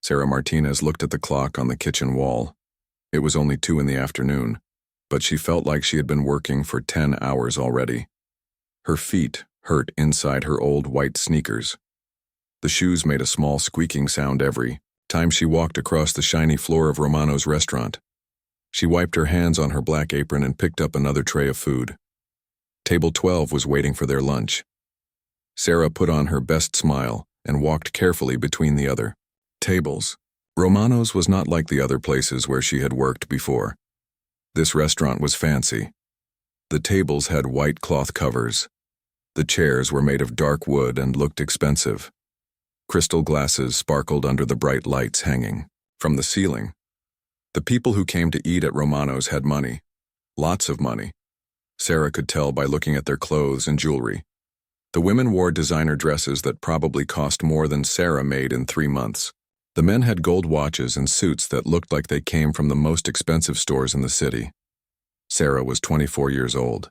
Sarah Martinez looked at the clock on the kitchen wall. It was only 2 in the afternoon, but she felt like she had been working for 10 hours already. Her feet hurt inside her old white sneakers. The shoes made a small squeaking sound every time she walked across the shiny floor of Romano's restaurant. She wiped her hands on her black apron and picked up another tray of food. Table 12 was waiting for their lunch. Sarah put on her best smile and walked carefully between the other tables. Romano's was not like the other places where she had worked before. This restaurant was fancy. The tables had white cloth covers. The chairs were made of dark wood and looked expensive. Crystal glasses sparkled under the bright lights hanging from the ceiling. The people who came to eat at Romano's had money. Lots of money. Sarah could tell by looking at their clothes and jewelry. The women wore designer dresses that probably cost more than Sarah made in 3 months. The men had gold watches and suits that looked like they came from the most expensive stores in the city. Sarah was 24 years old.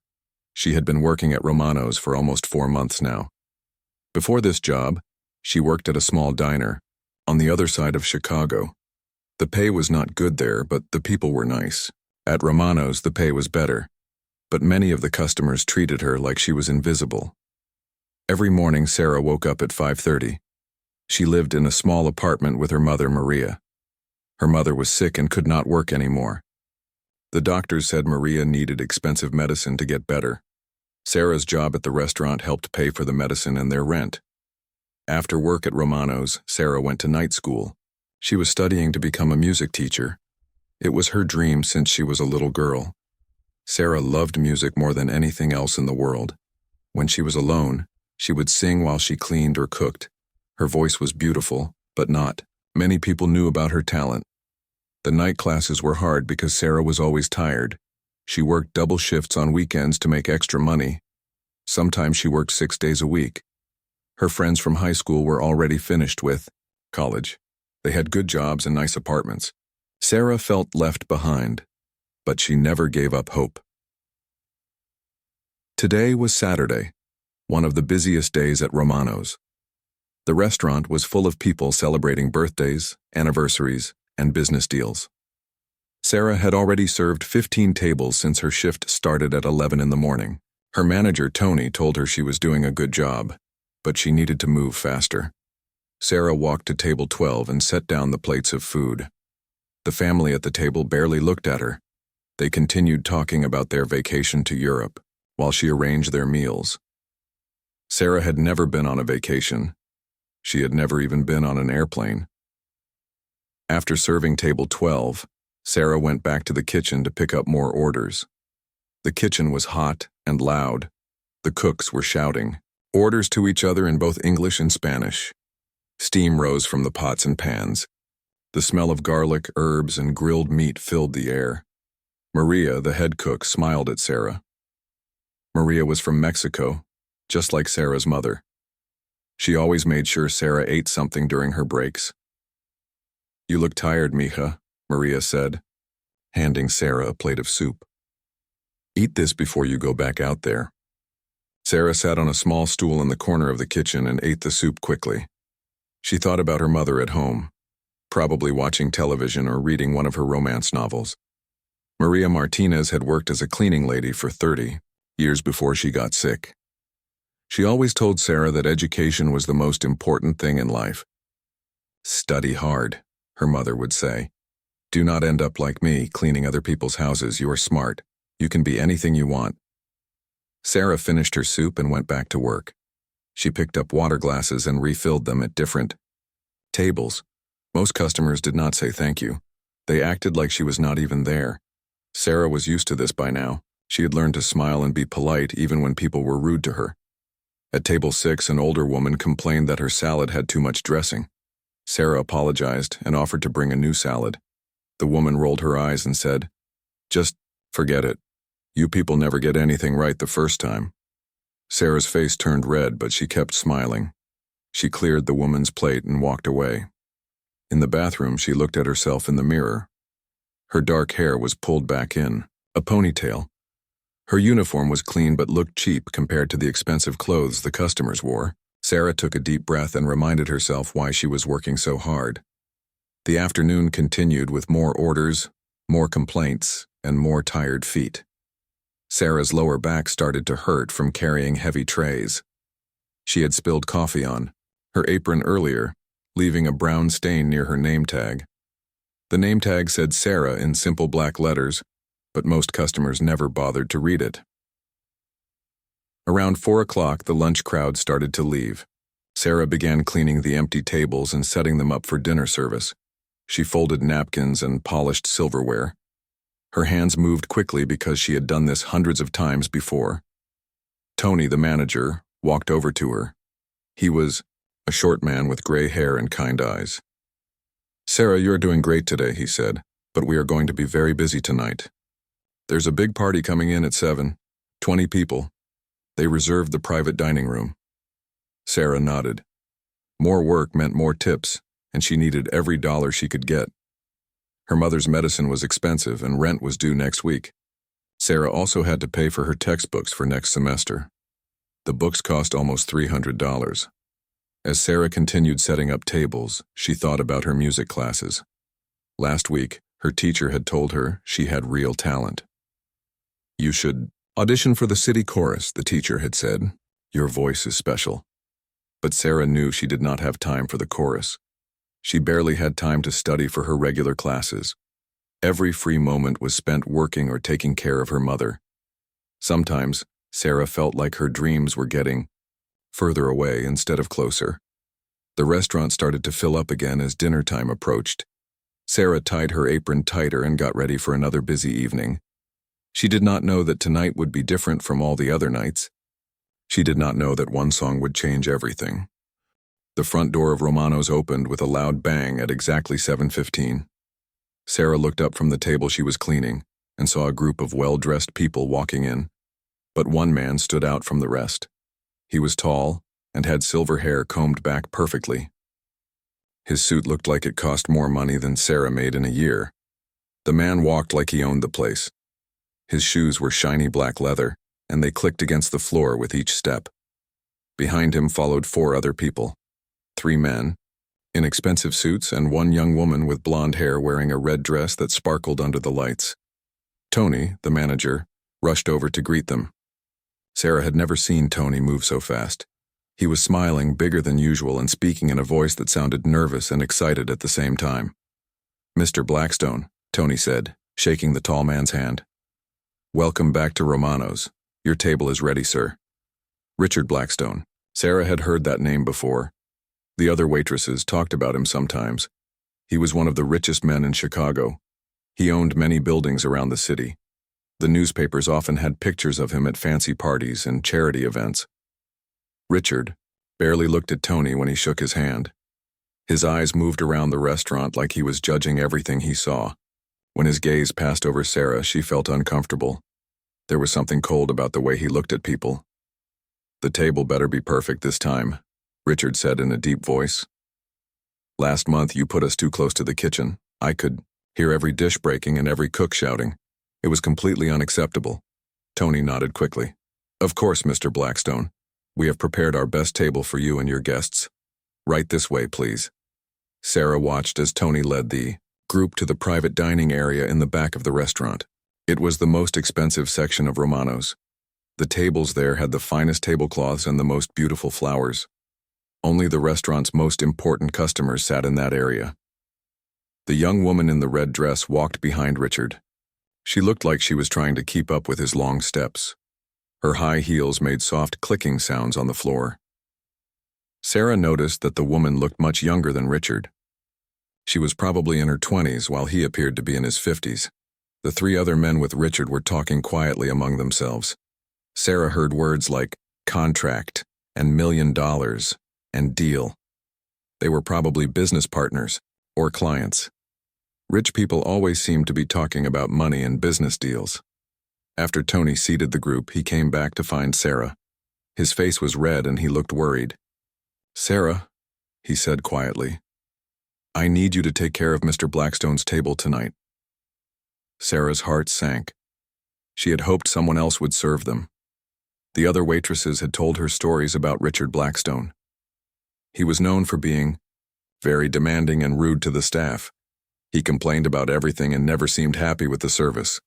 She had been working at Romano's for almost 4 months now. Before this job, she worked at a small diner on the other side of Chicago. The pay was not good there, but the people were nice. At Romano's, the pay was better, but many of the customers treated her like she was invisible. Every morning, Sarah woke up at 5:30. She lived in a small apartment with her mother, Maria. Her mother was sick and could not work anymore. The doctors said Maria needed expensive medicine to get better. Sarah's job at the restaurant helped pay for the medicine and their rent. After work at Romano's, Sarah went to night school. She was studying to become a music teacher. It was her dream since she was a little girl. Sarah loved music more than anything else in the world. When she was alone, she would sing while she cleaned or cooked. Her voice was beautiful, but not many people knew about her talent. The night classes were hard because Sarah was always tired. She worked double shifts on weekends to make extra money. Sometimes she worked 6 days a week. Her friends from high school were already finished with college. They had good jobs and nice apartments. Sarah felt left behind, but she never gave up hope. Today was Saturday, one of the busiest days at Romano's. The restaurant was full of people celebrating birthdays, anniversaries, and business deals. Sarah had already served 15 tables since her shift started at 11 in the morning. Her manager, Tony, told her she was doing a good job, but she needed to move faster. Sarah walked to table 12 and set down the plates of food. The family at the table barely looked at her. They continued talking about their vacation to Europe while she arranged their meals. Sarah had never been on a vacation. She had never even been on an airplane. After serving table 12, Sarah went back to the kitchen to pick up more orders. The kitchen was hot and loud. The cooks were shouting orders to each other in both English and Spanish. Steam rose from the pots and pans. The smell of garlic, herbs, and grilled meat filled the air. Maria, the head cook, smiled at Sarah. Maria was from Mexico, just like Sarah's mother. She always made sure Sarah ate something during her breaks. "You look tired, mija," Maria said, handing Sarah a plate of soup. "Eat this before you go back out there." Sarah sat on a small stool in the corner of the kitchen and ate the soup quickly. She thought about her mother at home, probably watching television or reading one of her romance novels. Maria Martinez had worked as a cleaning lady for 30 years before she got sick. She always told Sarah that education was the most important thing in life. "Study hard," her mother would say. "Do not end up like me, cleaning other people's houses. You are smart. You can be anything you want." Sarah finished her soup and went back to work. She picked up water glasses and refilled them at different tables. Most customers did not say thank you. They acted like she was not even there. Sarah was used to this by now. She had learned to smile and be polite even when people were rude to her. At table 6, an older woman complained that her salad had too much dressing. Sarah apologized and offered to bring a new salad. The woman rolled her eyes and said, "Just forget it. You people never get anything right the first time." Sarah's face turned red, but she kept smiling. She cleared the woman's plate and walked away. In the bathroom, she looked at herself in the mirror. Her dark hair was pulled back in, a ponytail. Her uniform was clean but looked cheap compared to the expensive clothes the customers wore. Sarah took a deep breath and reminded herself why she was working so hard. The afternoon continued with more orders, more complaints, and more tired feet. Sarah's lower back started to hurt from carrying heavy trays. She had spilled coffee on her apron earlier, leaving a brown stain near her name tag. The name tag said Sarah in simple black letters, but most customers never bothered to read it. Around 4 o'clock, the lunch crowd started to leave. Sarah began cleaning the empty tables and setting them up for dinner service. She folded napkins and polished silverware. Her hands moved quickly because she had done this hundreds of times before. Tony, the manager, walked over to her. He was a short man with gray hair and kind eyes. "Sarah, you're doing great today," he said, "but we are going to be very busy tonight. There's a big party coming in at 7, 20 people. They reserved the private dining room." Sarah nodded. More work meant more tips, and she needed every dollar she could get. Her mother's medicine was expensive and rent was due next week. Sarah also had to pay for her textbooks for next semester. The books cost almost $300. As Sarah continued setting up tables, she thought about her music classes. Last week, her teacher had told her she had real talent. "You should audition for the city chorus," the teacher had said. "Your voice is special." But Sarah knew she did not have time for the chorus. She barely had time to study for her regular classes. Every free moment was spent working or taking care of her mother. Sometimes, Sarah felt like her dreams were getting further away instead of closer. The restaurant started to fill up again as dinner time approached. Sarah tied her apron tighter and got ready for another busy evening. She did not know that tonight would be different from all the other nights. She did not know that one song would change everything. The front door of Romano's opened with a loud bang at exactly 7:15. Sarah looked up from the table she was cleaning and saw a group of well-dressed people walking in. But one man stood out from the rest. He was tall and had silver hair combed back perfectly. His suit looked like it cost more money than Sarah made in a year. The man walked like he owned the place. His shoes were shiny black leather, and they clicked against the floor with each step. Behind him followed 4 other people. 3 men, in expensive suits, and 1 young woman with blonde hair wearing a red dress that sparkled under the lights. Tony, the manager, rushed over to greet them. Sarah had never seen Tony move so fast. He was smiling bigger than usual and speaking in a voice that sounded nervous and excited at the same time. "Mr. Blackstone," Tony said, shaking the tall man's hand. "Welcome back to Romano's. Your table is ready, sir." Richard Blackstone. Sarah had heard that name before. The other waitresses talked about him sometimes. He was one of the richest men in Chicago. He owned many buildings around the city. The newspapers often had pictures of him at fancy parties and charity events. Richard barely looked at Tony when he shook his hand. His eyes moved around the restaurant like he was judging everything he saw. When his gaze passed over Sarah, she felt uncomfortable. There was something cold about the way he looked at people. "The table better be perfect this time," Richard said in a deep voice. "Last month you put us too close to the kitchen. I could hear every dish breaking and every cook shouting. It was completely unacceptable." Tony nodded quickly. "Of course, Mr. Blackstone. We have prepared our best table for you and your guests. Right this way, please." Sarah watched as Tony led the group to the private dining area in the back of the restaurant. It was the most expensive section of Romano's. The tables there had the finest tablecloths and the most beautiful flowers. Only the restaurant's most important customers sat in that area. The young woman in the red dress walked behind Richard. She looked like she was trying to keep up with his long steps. Her high heels made soft clicking sounds on the floor. Sarah noticed that the woman looked much younger than Richard. She was probably in her 20s while he appeared to be in his 50s. The 3 other men with Richard were talking quietly among themselves. Sarah heard words like contract and $1 million and deal. They were probably business partners or clients. Rich people always seemed to be talking about money and business deals. After Tony seated the group, he came back to find Sarah. His face was red and he looked worried. "Sarah," he said quietly, "I need you to take care of Mr. Blackstone's table tonight." Sarah's heart sank. She had hoped someone else would serve them. The other waitresses had told her stories about Richard Blackstone. He was known for being very demanding and rude to the staff. He complained about everything and never seemed happy with the service.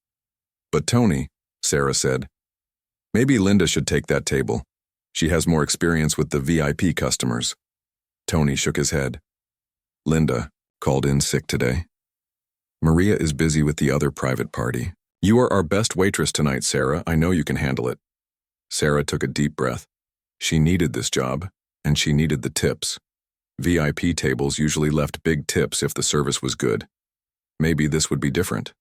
But Tony, Sarah said, maybe Linda should take that table. She has more experience with the VIP customers. Tony shook his head. Linda called in sick today. Maria is busy with the other private party. You are our best waitress tonight, Sarah. I know you can handle it. Sarah took a deep breath. She needed this job, and she needed the tips. VIP tables usually left big tips if the service was good. Maybe this would be different.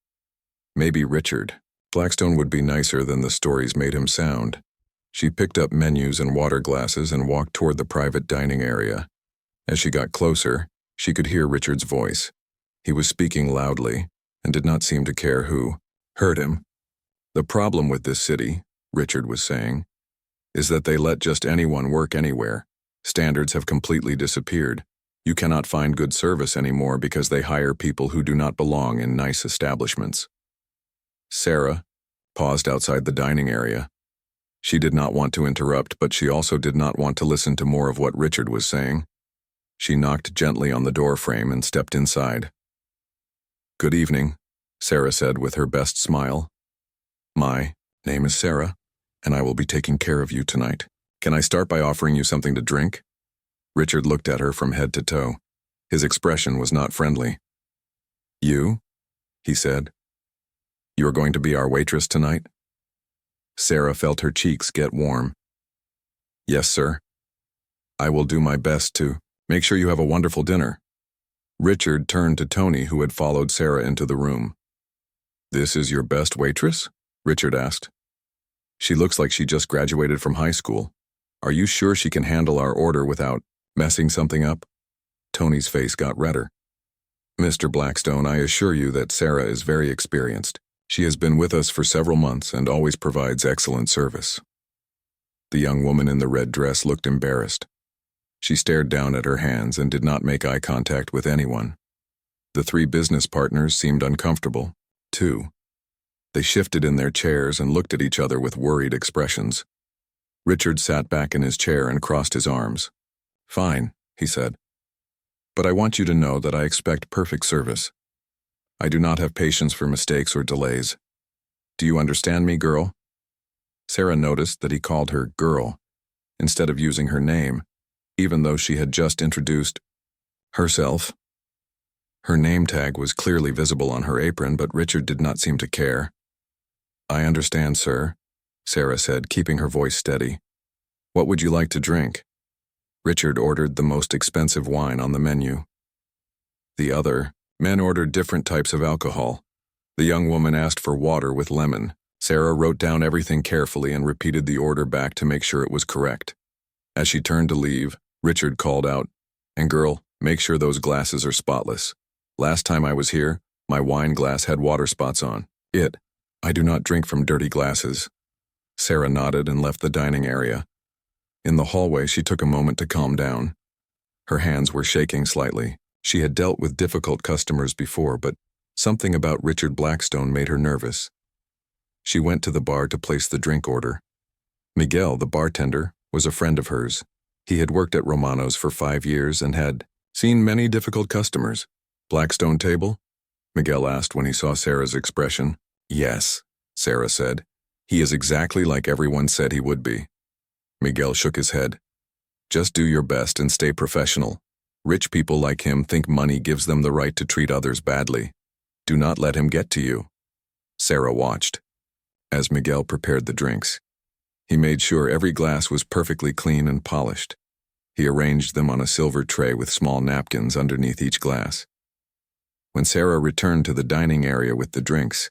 Maybe Richard Blackstone would be nicer than the stories made him sound. She picked up menus and water glasses and walked toward the private dining area. As she got closer, she could hear Richard's voice. He was speaking loudly and did not seem to care who heard him. The problem with this city, Richard was saying, is that they let just anyone work anywhere. Standards have completely disappeared. You cannot find good service anymore because they hire people who do not belong in nice establishments. Sarah paused outside the dining area. She did not want to interrupt, but she also did not want to listen to more of what Richard was saying. She knocked gently on the door frame and stepped inside. Good evening, Sarah said with her best smile. My name is Sarah, and I will be taking care of you tonight. Can I start by offering you something to drink? Richard looked at her from head to toe. His expression was not friendly. You? He said. You are going to be our waitress tonight? Sarah felt her cheeks get warm. Yes, sir. I will do my best to make sure you have a wonderful dinner. Richard turned to Tony, who had followed Sarah into the room. This is your best waitress? Richard asked. She looks like she just graduated from high school. Are you sure she can handle our order without messing something up? Tony's face got redder. Mr. Blackstone, I assure you that Sarah is very experienced. She has been with us for several months and always provides excellent service. The young woman in the red dress looked embarrassed. She stared down at her hands and did not make eye contact with anyone. The three business partners seemed uncomfortable, too. They shifted in their chairs and looked at each other with worried expressions. Richard sat back in his chair and crossed his arms. Fine, he said. But I want you to know that I expect perfect service. I do not have patience for mistakes or delays. Do you understand me, girl? Sarah noticed that he called her girl instead of using her name, even though she had just introduced herself. Her name tag was clearly visible on her apron, but Richard did not seem to care. I understand, sir, Sarah said, keeping her voice steady. What would you like to drink? Richard ordered the most expensive wine on the menu. The other men ordered different types of alcohol. The young woman asked for water with lemon. Sarah wrote down everything carefully and repeated the order back to make sure it was correct. As she turned to leave, Richard called out, And girl, make sure those glasses are spotless. Last time I was here, my wine glass had water spots on it. I do not drink from dirty glasses. Sarah nodded and left the dining area. In the hallway, she took a moment to calm down. Her hands were shaking slightly. She had dealt with difficult customers before, but something about Richard Blackstone made her nervous. She went to the bar to place the drink order. Miguel, the bartender, was a friend of hers. He had worked at Romano's for 5 years and had seen many difficult customers. Blackstone table? Miguel asked when he saw Sarah's expression. Yes, Sarah said. He is exactly like everyone said he would be. Miguel shook his head. Just do your best and stay professional. Rich people like him think money gives them the right to treat others badly. Do not let him get to you. Sarah watched as Miguel prepared the drinks. He made sure every glass was perfectly clean and polished. He arranged them on a silver tray with small napkins underneath each glass. When Sarah returned to the dining area with the drinks,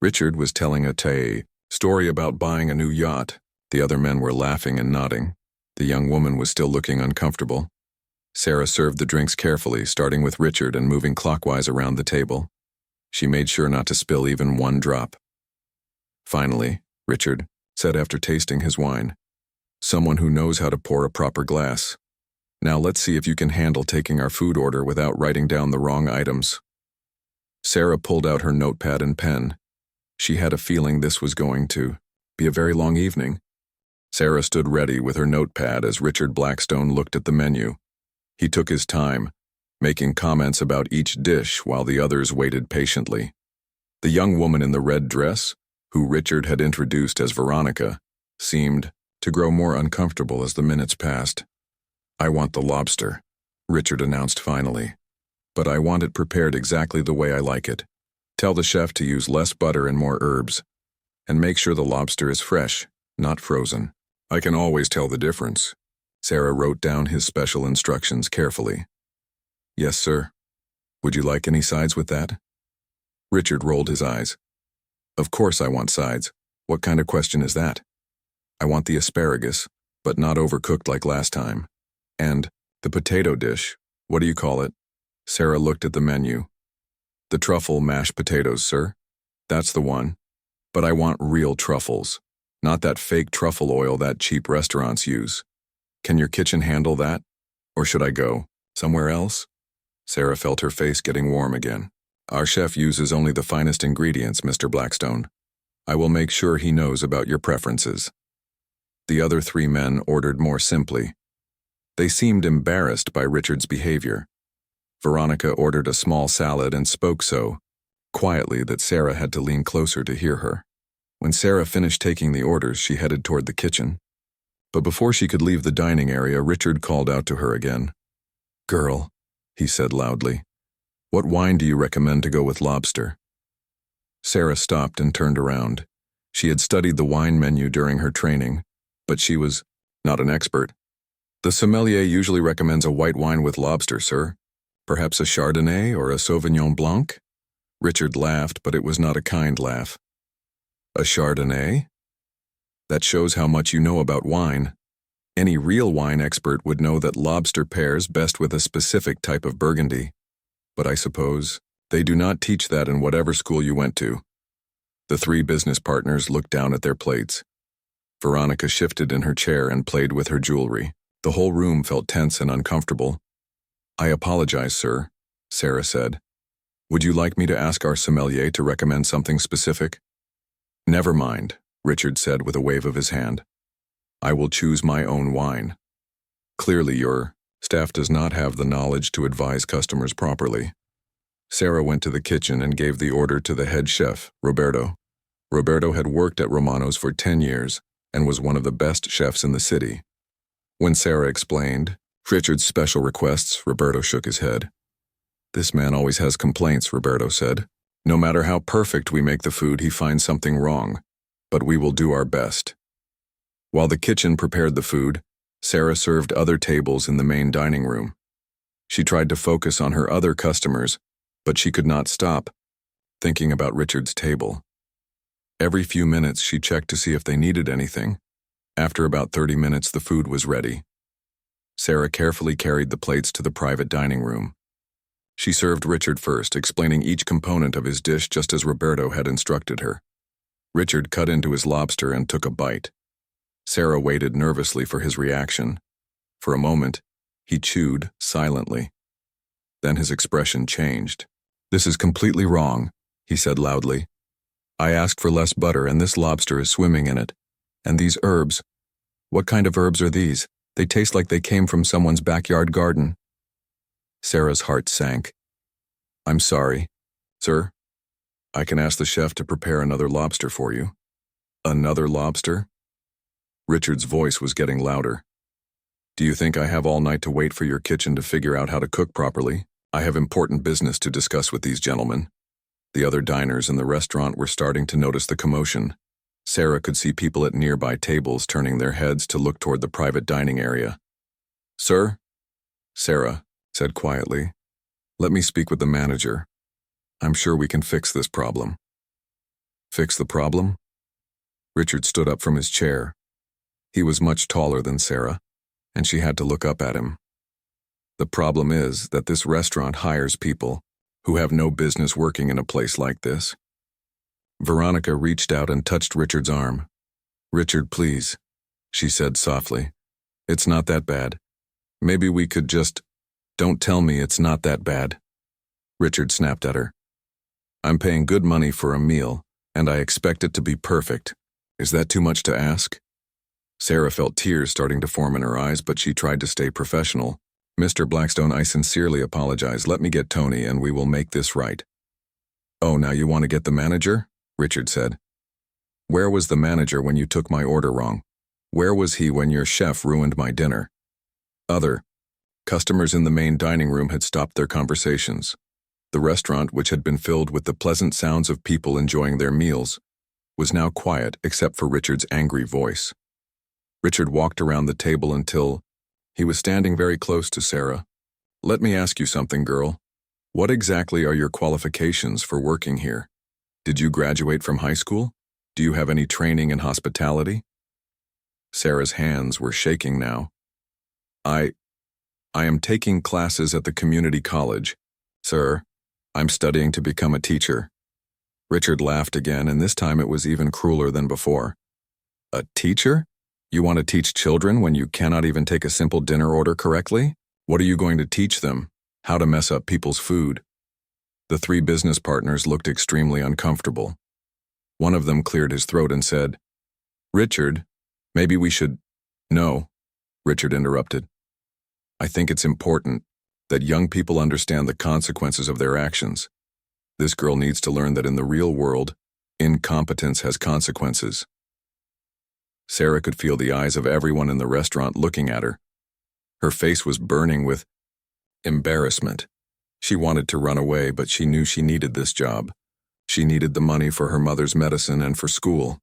Richard was telling a story about buying a new yacht. The other men were laughing and nodding. The young woman was still looking uncomfortable. Sarah served the drinks carefully, starting with Richard and moving clockwise around the table. She made sure not to spill even one drop. Finally, Richard said after tasting his wine, Someone who knows how to pour a proper glass. Now let's see if you can handle taking our food order without writing down the wrong items. Sarah pulled out her notepad and pen. She had a feeling this was going to be a very long evening. Sarah stood ready with her notepad as Richard Blackstone looked at the menu. He took his time, making comments about each dish while the others waited patiently. The young woman in the red dress, who Richard had introduced as Veronica, seemed to grow more uncomfortable as the minutes passed. "I want the lobster," Richard announced finally. "But I want it prepared exactly the way I like it. Tell the chef to use less butter and more herbs. And make sure the lobster is fresh, not frozen." "I can always tell the difference." Sarah wrote down his special instructions carefully. "Yes, sir. Would you like any sides with that?" Richard rolled his eyes. "Of course I want sides. What kind of question is that? I want the asparagus, but not overcooked like last time. And the potato dish, what do you call it?" Sarah looked at the menu. "The truffle mashed potatoes, sir. That's the one. But I want real truffles, not that fake truffle oil that cheap restaurants use. Can your kitchen handle that? Or should I go somewhere else?" Sarah felt her face getting warm again. "Our chef uses only the finest ingredients, Mr. Blackstone. I will make sure he knows about your preferences." The other three men ordered more simply. They seemed embarrassed by Richard's behavior. Veronica ordered a small salad and spoke so quietly that Sarah had to lean closer to hear her. When Sarah finished taking the orders, she headed toward the kitchen. But before she could leave the dining area, Richard called out to her again. "Girl," he said loudly, "what wine do you recommend to go with lobster?" Sarah stopped and turned around. She had studied the wine menu during her training, but she was not an expert. "The sommelier usually recommends a white wine with lobster, sir. Perhaps a Chardonnay or a Sauvignon Blanc?" Richard laughed, but it was not a kind laugh. "A Chardonnay? That shows how much you know about wine. Any real wine expert would know that lobster pairs best with a specific type of Burgundy. But I suppose they do not teach that in whatever school you went to." The three business partners looked down at their plates. Veronica shifted in her chair and played with her jewelry. The whole room felt tense and uncomfortable. "I apologize, sir," Sarah said. "Would you like me to ask our sommelier to recommend something specific?" "Never mind," Richard said with a wave of his hand. "I will choose my own wine. Clearly your staff does not have the knowledge to advise customers properly." Sarah went to the kitchen and gave the order to the head chef, Roberto. Roberto had worked at Romano's for 10 years and was one of the best chefs in the city. When Sarah explained Richard's special requests, Roberto shook his head. "This man always has complaints," Roberto said. "No matter how perfect we make the food, he finds something wrong. But we will do our best." While the kitchen prepared the food, Sarah served other tables in the main dining room. She tried to focus on her other customers, but she could not stop thinking about Richard's table. Every few minutes she checked to see if they needed anything. After about 30 minutes, the food was ready. Sarah carefully carried the plates to the private dining room. She served Richard first, explaining each component of his dish just as Roberto had instructed her. Richard cut into his lobster and took a bite. Sarah waited nervously for his reaction. For a moment, he chewed silently. Then his expression changed. "This is completely wrong," he said loudly. "I asked for less butter and this lobster is swimming in it. And these herbs, what kind of herbs are these? They taste like they came from someone's backyard garden." Sarah's heart sank. "I'm sorry, sir. I can ask the chef to prepare another lobster for you." "Another lobster?" Richard's voice was getting louder. "Do you think I have all night to wait for your kitchen to figure out how to cook properly? I have important business to discuss with these gentlemen." The other diners in the restaurant were starting to notice the commotion. Sarah could see people at nearby tables turning their heads to look toward the private dining area. "Sir?" Sarah said quietly. "Let me speak with the manager. I'm sure we can fix this problem." "Fix the problem?" Richard stood up from his chair. He was much taller than Sarah, and she had to look up at him. "The problem is that this restaurant hires people who have no business working in a place like this." Veronica reached out and touched Richard's arm. "Richard, please," she said softly. "It's not that bad. Maybe we could just—" "Don't tell me it's not that bad." Richard snapped at her. "I'm paying good money for a meal, and I expect it to be perfect. Is that too much to ask?" Sarah felt tears starting to form in her eyes, but she tried to stay professional. Mr. Blackstone, I sincerely apologize. Let me get Tony and we will make this right. Oh, now you want to get the manager? Richard said. Where was the manager when you took my order wrong? Where was he when your chef ruined my dinner? Other customers in the main dining room had stopped their conversations. The restaurant, which had been filled with the pleasant sounds of people enjoying their meals, was now quiet except for Richard's angry voice. Richard walked around the table until he was standing very close to Sarah. Let me ask you something, girl. What exactly are your qualifications for working here? Did you graduate from high school? Do you have any training in hospitality? Sarah's hands were shaking now. I am taking classes at the community college. Sir, I'm studying to become a teacher. Richard laughed again, and this time it was even crueler than before. A teacher? You want to teach children when you cannot even take a simple dinner order correctly? What are you going to teach them? How to mess up people's food? The three business partners looked extremely uncomfortable. One of them cleared his throat and said, Richard, maybe we should... No, Richard interrupted. I think it's important that young people understand the consequences of their actions. This girl needs to learn that in the real world, incompetence has consequences. Sarah could feel the eyes of everyone in the restaurant looking at her. Her face was burning with embarrassment. She wanted to run away, but she knew she needed this job. She needed the money for her mother's medicine and for school.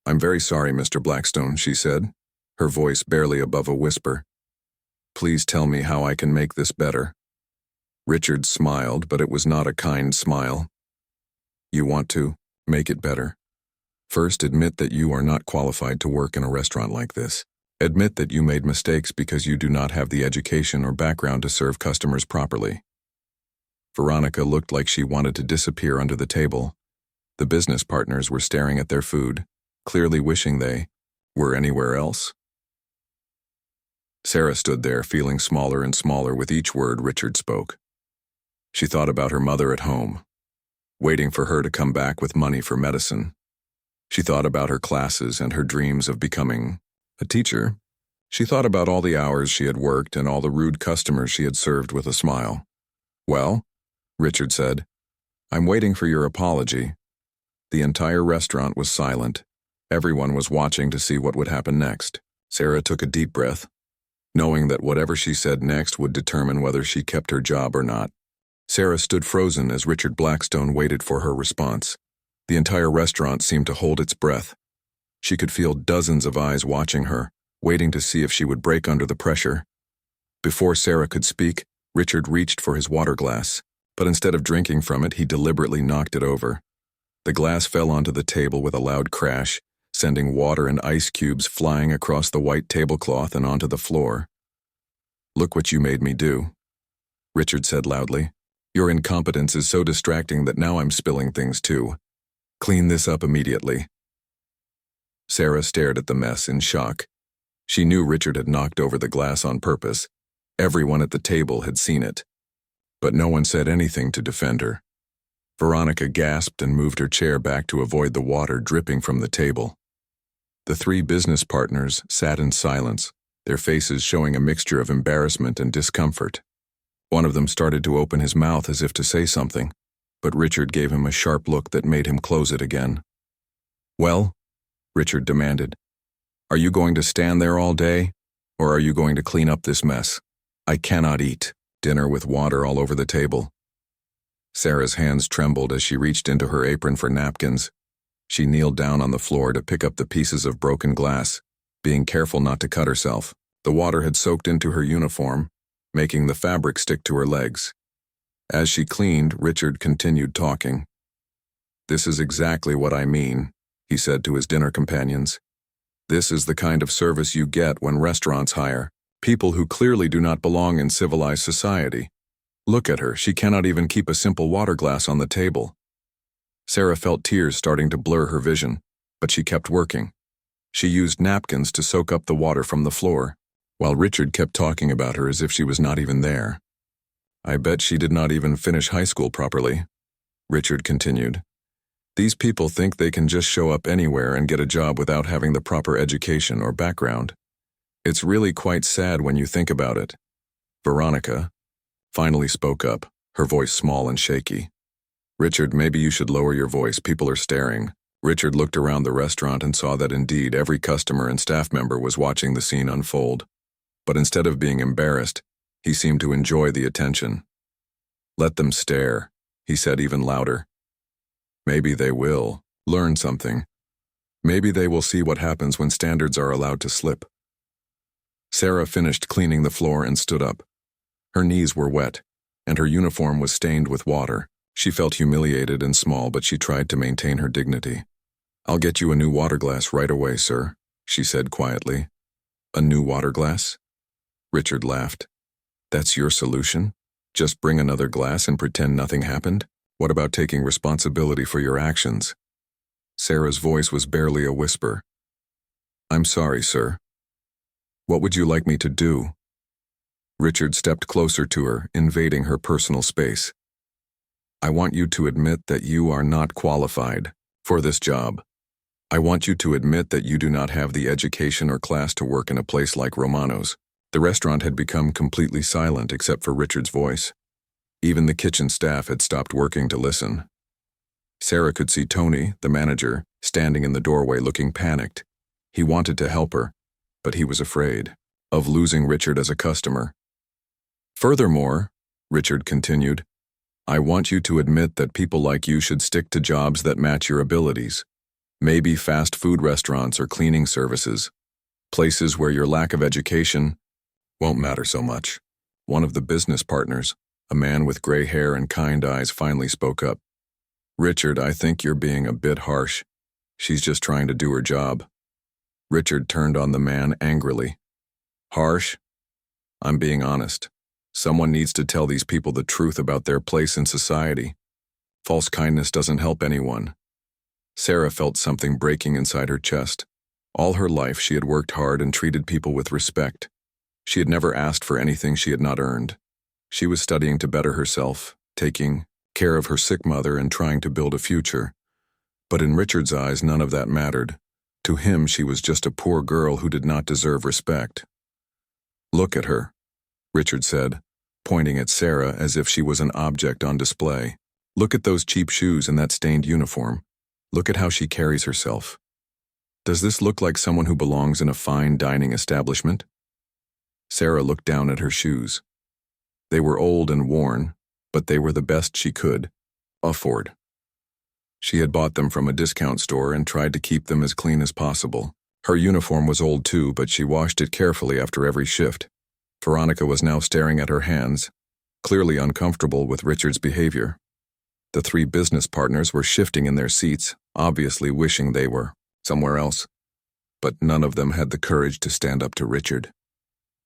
I'm very sorry, Mr. Blackstone, she said, her voice barely above a whisper. Please tell me how I can make this better. Richard smiled, but it was not a kind smile. You want to make it better? First, admit that you are not qualified to work in a restaurant like this. Admit that you made mistakes because you do not have the education or background to serve customers properly. Veronica looked like she wanted to disappear under the table. The business partners were staring at their food, clearly wishing they were anywhere else. Sarah stood there, feeling smaller and smaller with each word Richard spoke. She thought about her mother at home, waiting for her to come back with money for medicine. She thought about her classes and her dreams of becoming a teacher. She thought about all the hours she had worked and all the rude customers she had served with a smile. Well, Richard said, I'm waiting for your apology. The entire restaurant was silent. Everyone was watching to see what would happen next. Sarah took a deep breath, knowing that whatever she said next would determine whether she kept her job or not. Sarah stood frozen as Richard Blackstone waited for her response. The entire restaurant seemed to hold its breath. She could feel dozens of eyes watching her, waiting to see if she would break under the pressure. Before Sarah could speak, Richard reached for his water glass, but instead of drinking from it, he deliberately knocked it over. The glass fell onto the table with a loud crash, sending water and ice cubes flying across the white tablecloth and onto the floor. Look what you made me do, Richard said loudly. Your incompetence is so distracting that now I'm spilling things too. Clean this up immediately. Sarah stared at the mess in shock. She knew Richard had knocked over the glass on purpose. Everyone at the table had seen it. But no one said anything to defend her. Veronica gasped and moved her chair back to avoid the water dripping from the table. The three business partners sat in silence, their faces showing a mixture of embarrassment and discomfort. One of them started to open his mouth as if to say something, but Richard gave him a sharp look that made him close it again. Well, Richard demanded, are you going to stand there all day, or are you going to clean up this mess? I cannot eat dinner with water all over the table. Sarah's hands trembled as she reached into her apron for napkins. She kneeled down on the floor to pick up the pieces of broken glass, being careful not to cut herself. The water had soaked into her uniform, making the fabric stick to her legs. As she cleaned, Richard continued talking. This is exactly what I mean, he said to his dinner companions. This is the kind of service you get when restaurants hire people who clearly do not belong in civilized society. Look at her, she cannot even keep a simple water glass on the table. Sarah felt tears starting to blur her vision, but she kept working. She used napkins to soak up the water from the floor, while Richard kept talking about her as if she was not even there. I bet she did not even finish high school properly, Richard continued. These people think they can just show up anywhere and get a job without having the proper education or background. It's really quite sad when you think about it. Veronica finally spoke up, her voice small and shaky. "Richard, maybe you should lower your voice. People are staring." Richard looked around the restaurant and saw that indeed every customer and staff member was watching the scene unfold. But instead of being embarrassed, he seemed to enjoy the attention. "Let them stare," he said even louder. "Maybe they will learn something. Maybe they will see what happens when standards are allowed to slip." Sarah finished cleaning the floor and stood up. Her knees were wet, and her uniform was stained with water. She felt humiliated and small, but she tried to maintain her dignity. "I'll get you a new water glass right away, sir," she said quietly. "A new water glass?" Richard laughed. "That's your solution? Just bring another glass and pretend nothing happened? What about taking responsibility for your actions?" Sarah's voice was barely a whisper. "I'm sorry, sir. What would you like me to do?" Richard stepped closer to her, invading her personal space. "I want you to admit that you are not qualified for this job. I want you to admit that you do not have the education or class to work in a place like Romano's." The restaurant had become completely silent except for Richard's voice. Even the kitchen staff had stopped working to listen. Sarah could see Tony, the manager, standing in the doorway looking panicked. He wanted to help her, but he was afraid of losing Richard as a customer. "Furthermore," Richard continued, "I want you to admit that people like you should stick to jobs that match your abilities. Maybe fast food restaurants or cleaning services. Places where your lack of education won't matter so much." One of the business partners, a man with gray hair and kind eyes, finally spoke up. "Richard, I think you're being a bit harsh. She's just trying to do her job." Richard turned on the man angrily. "Harsh? I'm being honest. Someone needs to tell these people the truth about their place in society. False kindness doesn't help anyone." Sarah felt something breaking inside her chest. All her life she had worked hard and treated people with respect. She had never asked for anything she had not earned. She was studying to better herself, taking care of her sick mother and trying to build a future. But in Richard's eyes, none of that mattered. To him, she was just a poor girl who did not deserve respect. "Look at her," Richard said, pointing at Sarah as if she was an object on display. "Look at those cheap shoes and that stained uniform. Look at how she carries herself. Does this look like someone who belongs in a fine dining establishment?" Sarah looked down at her shoes. They were old and worn, but they were the best she could afford. She had bought them from a discount store and tried to keep them as clean as possible. Her uniform was old too, but she washed it carefully after every shift. Veronica was now staring at her hands, clearly uncomfortable with Richard's behavior. The three business partners were shifting in their seats, obviously wishing they were somewhere else. But none of them had the courage to stand up to Richard.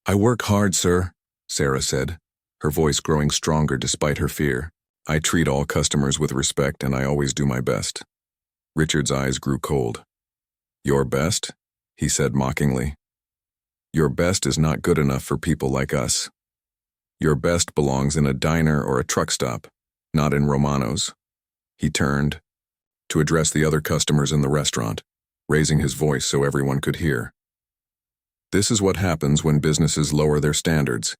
"I work hard, sir," Sarah said, her voice growing stronger despite her fear. "I treat all customers with respect and I always do my best." Richard's eyes grew cold. "Your best?" he said mockingly. "Your best is not good enough for people like us. Your best belongs in a diner or a truck stop, not in Romano's." He turned to address the other customers in the restaurant, raising his voice so everyone could hear. "This is what happens when businesses lower their standards.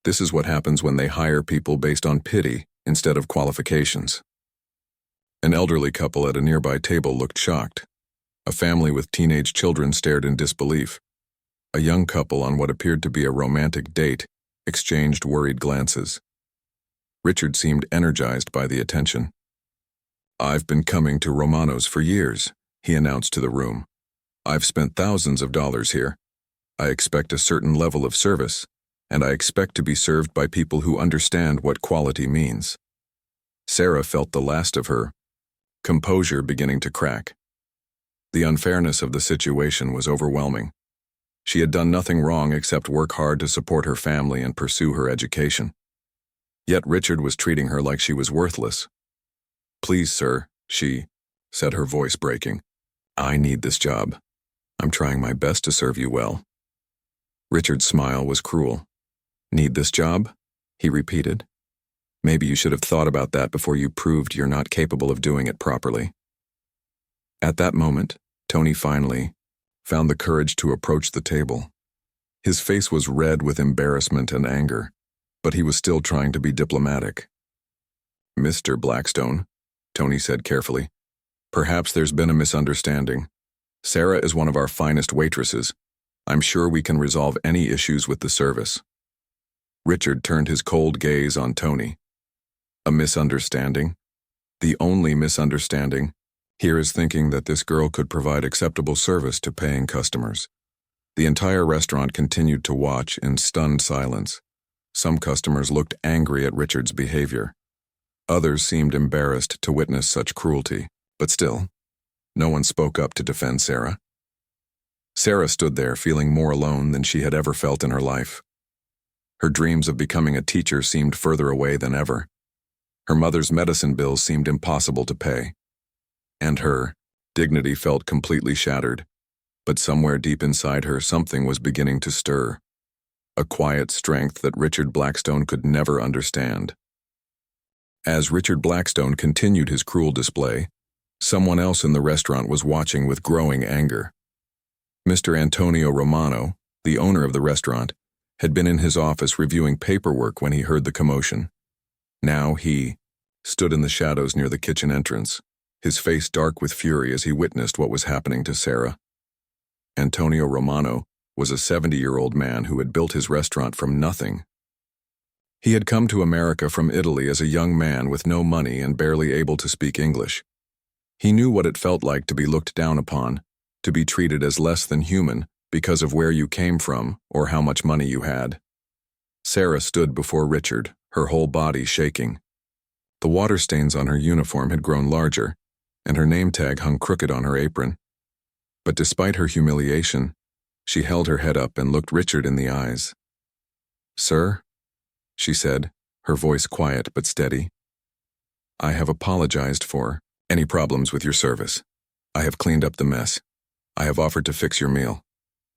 This is what happens when they hire people based on pity instead of qualifications." An elderly couple at a nearby table looked shocked. A family with teenage children stared in disbelief. A young couple on what appeared to be a romantic date exchanged worried glances. Richard seemed energized by the attention. "I've been coming to Romano's for years," he announced to the room. "I've spent thousands of dollars here. I expect a certain level of service, and I expect to be served by people who understand what quality means." Sarah felt the last of her composure beginning to crack. The unfairness of the situation was overwhelming. She had done nothing wrong except work hard to support her family and pursue her education. Yet Richard was treating her like she was worthless. "Please, sir," she said, her voice breaking. "I need this job. I'm trying my best to serve you well." Richard's smile was cruel. "Need this job?" he repeated. "Maybe you should have thought about that before you proved you're not capable of doing it properly." At that moment, Tony finally found the courage to approach the table. His face was red with embarrassment and anger. but he was still trying to be diplomatic. "Mr. Blackstone," Tony said carefully, "perhaps there's been a misunderstanding. Sarah is one of our finest waitresses. I'm sure we can resolve any issues with the service." Richard turned his cold gaze on Tony. "A misunderstanding? The only misunderstanding here is thinking that this girl could provide acceptable service to paying customers." The entire restaurant continued to watch in stunned silence. Some customers looked angry at Richard's behavior. Others seemed embarrassed to witness such cruelty, but still, no one spoke up to defend Sarah. Sarah stood there feeling more alone than she had ever felt in her life. Her dreams of becoming a teacher seemed further away than ever. Her mother's medicine bills seemed impossible to pay. And her dignity felt completely shattered. But somewhere deep inside her, something was beginning to stir. A quiet strength that Richard Blackstone could never understand. As Richard Blackstone continued his cruel display, someone else in the restaurant was watching with growing anger. Mr. Antonio Romano, the owner of the restaurant, had been in his office reviewing paperwork when he heard the commotion. Now he stood in the shadows near the kitchen entrance, his face dark with fury as he witnessed what was happening to Sarah. Antonio Romano was a 70-year-old man who had built his restaurant from nothing. He had come to America from Italy as a young man with no money and barely able to speak English. He knew what it felt like to be looked down upon, to be treated as less than human because of where you came from or how much money you had. Sarah stood before Richard, her whole body shaking. The water stains on her uniform had grown larger, and her name tag hung crooked on her apron. But despite her humiliation, she held her head up and looked Richard in the eyes. "Sir," she said, her voice quiet but steady, "I have apologized for any problems with your service. I have cleaned up the mess. I have offered to fix your meal.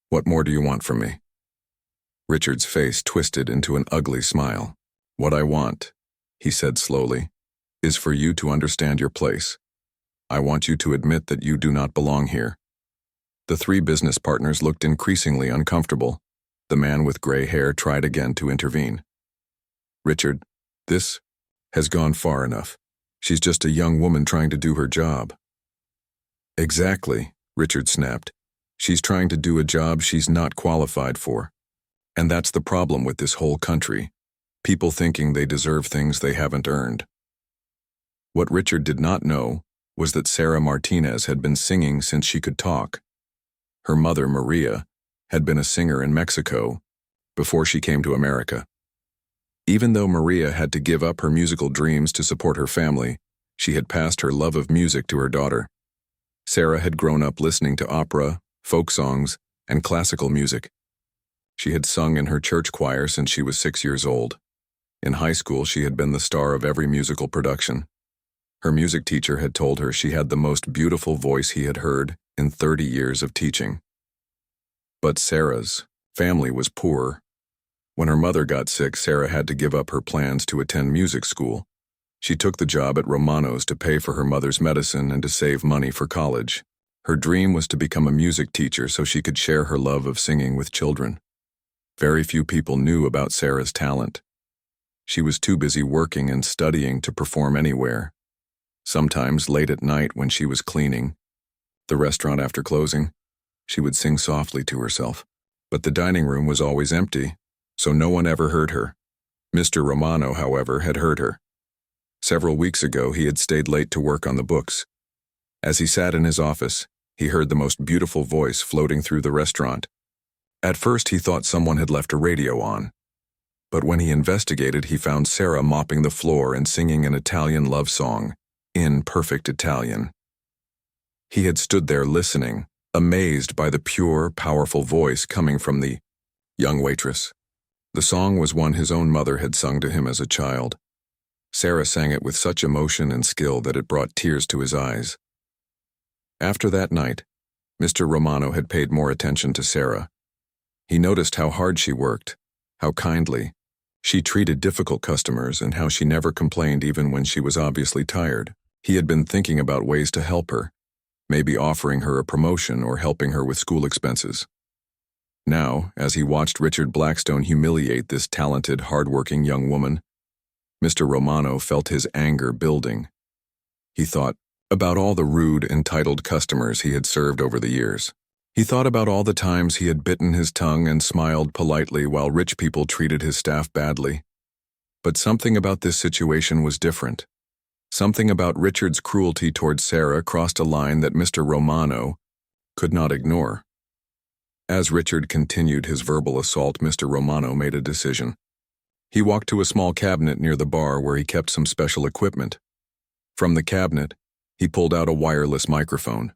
What more do you want from me?" Richard's face twisted into an ugly smile. "What I want," he said slowly, "is for you to understand your place. I want you to admit that you do not belong here." The three business partners looked increasingly uncomfortable. The man with gray hair tried again to intervene. "Richard, this has gone far enough. She's just a young woman trying to do her job." "Exactly," Richard snapped. "She's trying to do a job she's not qualified for. And that's the problem with this whole country. People thinking they deserve things they haven't earned." What Richard did not know was that Sarah Martinez had been singing since she could talk. Her mother, Maria, had been a singer in Mexico before she came to America. Even though Maria had to give up her musical dreams to support her family, she had passed her love of music to her daughter. Sarah had grown up listening to opera, folk songs, and classical music. She had sung in her church choir since she was 6 years old. In high school, she had been the star of every musical production. Her music teacher had told her she had the most beautiful voice he had heard in 30 years of teaching. But Sarah's family was poor. When her mother got sick, Sarah had to give up her plans to attend music school. She took the job at Romano's to pay for her mother's medicine and to save money for college. Her dream was to become a music teacher so she could share her love of singing with children. Very few people knew about Sarah's talent. She was too busy working and studying to perform anywhere. Sometimes late at night when she was cleaning the restaurant after closing, she would sing softly to herself. But the dining room was always empty, so no one ever heard her. Mr. Romano, however, had heard her. Several weeks ago, he had stayed late to work on the books. As he sat in his office, he heard the most beautiful voice floating through the restaurant. At first, he thought someone had left a radio on. But when he investigated, he found Sarah mopping the floor and singing an Italian love song, in perfect Italian. He had stood there listening, amazed by the pure, powerful voice coming from the young waitress. The song was one his own mother had sung to him as a child. Sarah sang it with such emotion and skill that it brought tears to his eyes. After that night, Mr. Romano had paid more attention to Sarah. He noticed how hard she worked, how kindly she treated difficult customers, and how she never complained even when she was obviously tired. He had been thinking about ways to help her, maybe offering her a promotion or helping her with school expenses. Now, as he watched Richard Blackstone humiliate this talented, hard-working young woman, Mr. Romano felt his anger building. He thought about all the rude, entitled customers he had served over the years. He thought about all the times he had bitten his tongue and smiled politely while rich people treated his staff badly. But something about this situation was different. Something about Richard's cruelty towards Sarah crossed a line that Mr. Romano could not ignore. As Richard continued his verbal assault, Mr. Romano made a decision. He walked to a small cabinet near the bar where he kept some special equipment. From the cabinet, he pulled out a wireless microphone,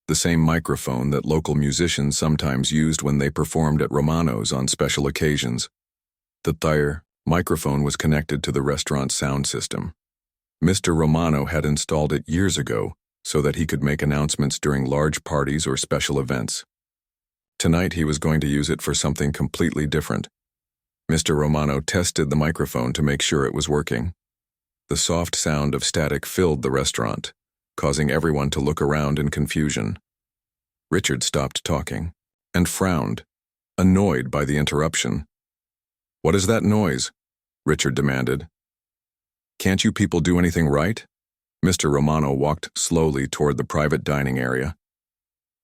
the same microphone that local musicians sometimes used when they performed at Romano's on special occasions. The entire microphone was connected to the restaurant's sound system. Mr. Romano had installed it years ago so that he could make announcements during large parties or special events. Tonight he was going to use it for something completely different. Mr. Romano tested the microphone to make sure it was working. The soft sound of static filled the restaurant, causing everyone to look around in confusion. Richard stopped talking and frowned, annoyed by the interruption. "What is that noise?" Richard demanded. "Can't you people do anything right?" Mr. Romano walked slowly toward the private dining area.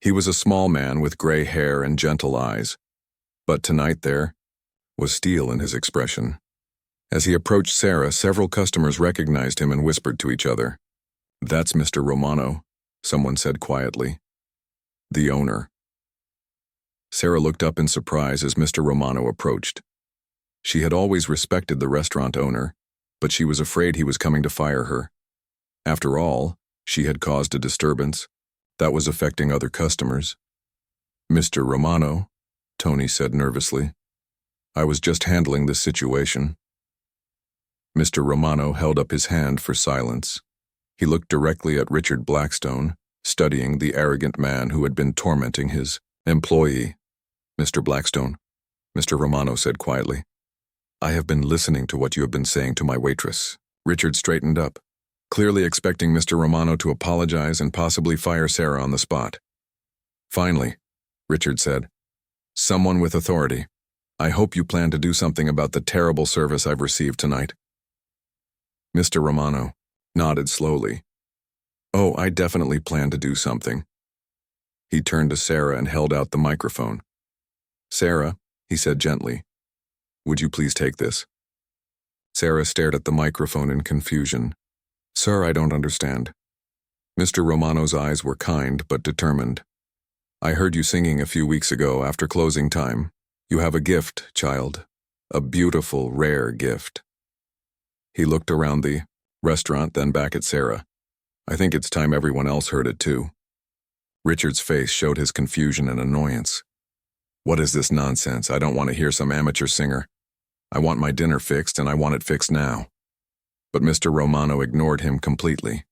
He was a small man with gray hair and gentle eyes, but tonight there was steel in his expression. As he approached Sarah, several customers recognized him and whispered to each other. "That's Mr. Romano," someone said quietly. "The owner." Sarah looked up in surprise as Mr. Romano approached. She had always respected the restaurant owner, but she was afraid he was coming to fire her. After all, she had caused a disturbance that was affecting other customers. "Mr. Romano," Tony said nervously, "I was just handling this situation." Mr. Romano held up his hand for silence. He looked directly at Richard Blackstone, studying the arrogant man who had been tormenting his employee. "Mr. Blackstone," Mr. Romano said quietly, "I have been listening to what you have been saying to my waitress." Richard straightened up, clearly expecting Mr. Romano to apologize and possibly fire Sarah on the spot. "Finally," Richard said, "someone with authority. I hope you plan to do something about the terrible service I've received tonight." Mr. Romano nodded slowly. "Oh, I definitely plan to do something." He turned to Sarah and held out the microphone. "Sarah," he said gently, "would you please take this?" Sarah stared at the microphone in confusion. "Sir, I don't understand." Mr. Romano's eyes were kind but determined. "I heard you singing a few weeks ago after closing time. You have a gift, child. A beautiful, rare gift." He looked around the restaurant, then back at Sarah. "I think it's time everyone else heard it too." Richard's face showed his confusion and annoyance. "What is this nonsense? I don't want to hear some amateur singer. I want my dinner fixed, and I want it fixed now." But Mr. Romano ignored him completely.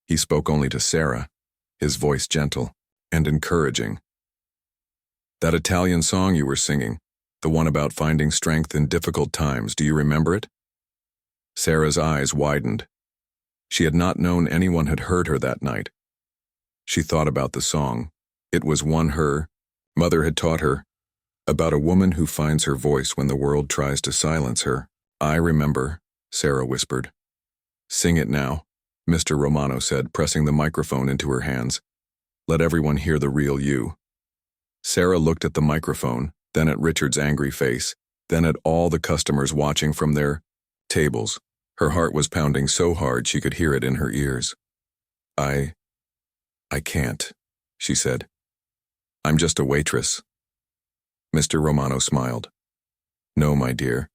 He spoke only to Sarah, his voice gentle and encouraging. "That Italian song you were singing, the one about finding strength in difficult times, do you remember it?" Sarah's eyes widened. She had not known anyone had heard her that night. She thought about the song. It was one her mother had taught her, about a woman who finds her voice when the world tries to silence her. "I remember," Sarah whispered. "Sing it now," Mr. Romano said, pressing the microphone into her hands. "Let everyone hear the real you." Sarah looked at the microphone, then at Richard's angry face, then at all the customers watching from their tables. Her heart was pounding so hard she could hear it in her ears. I can't," she said. "I'm just a waitress." Mr. Romano smiled. "No, my dear.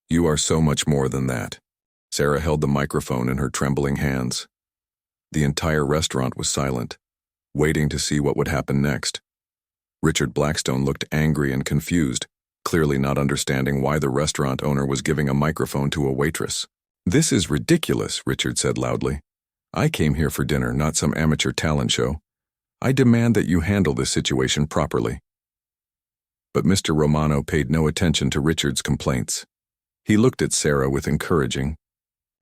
You are so much more than that." Sarah held the microphone in her trembling hands. The entire restaurant was silent, waiting to see what would happen next. Richard Blackstone looked angry and confused, clearly not understanding why the restaurant owner was giving a microphone to a waitress. "This is ridiculous," Richard said loudly. "I came here for dinner, not some amateur talent show. I demand that you handle this situation properly." But Mr. Romano paid no attention to Richard's complaints. He looked at Sarah with encouraging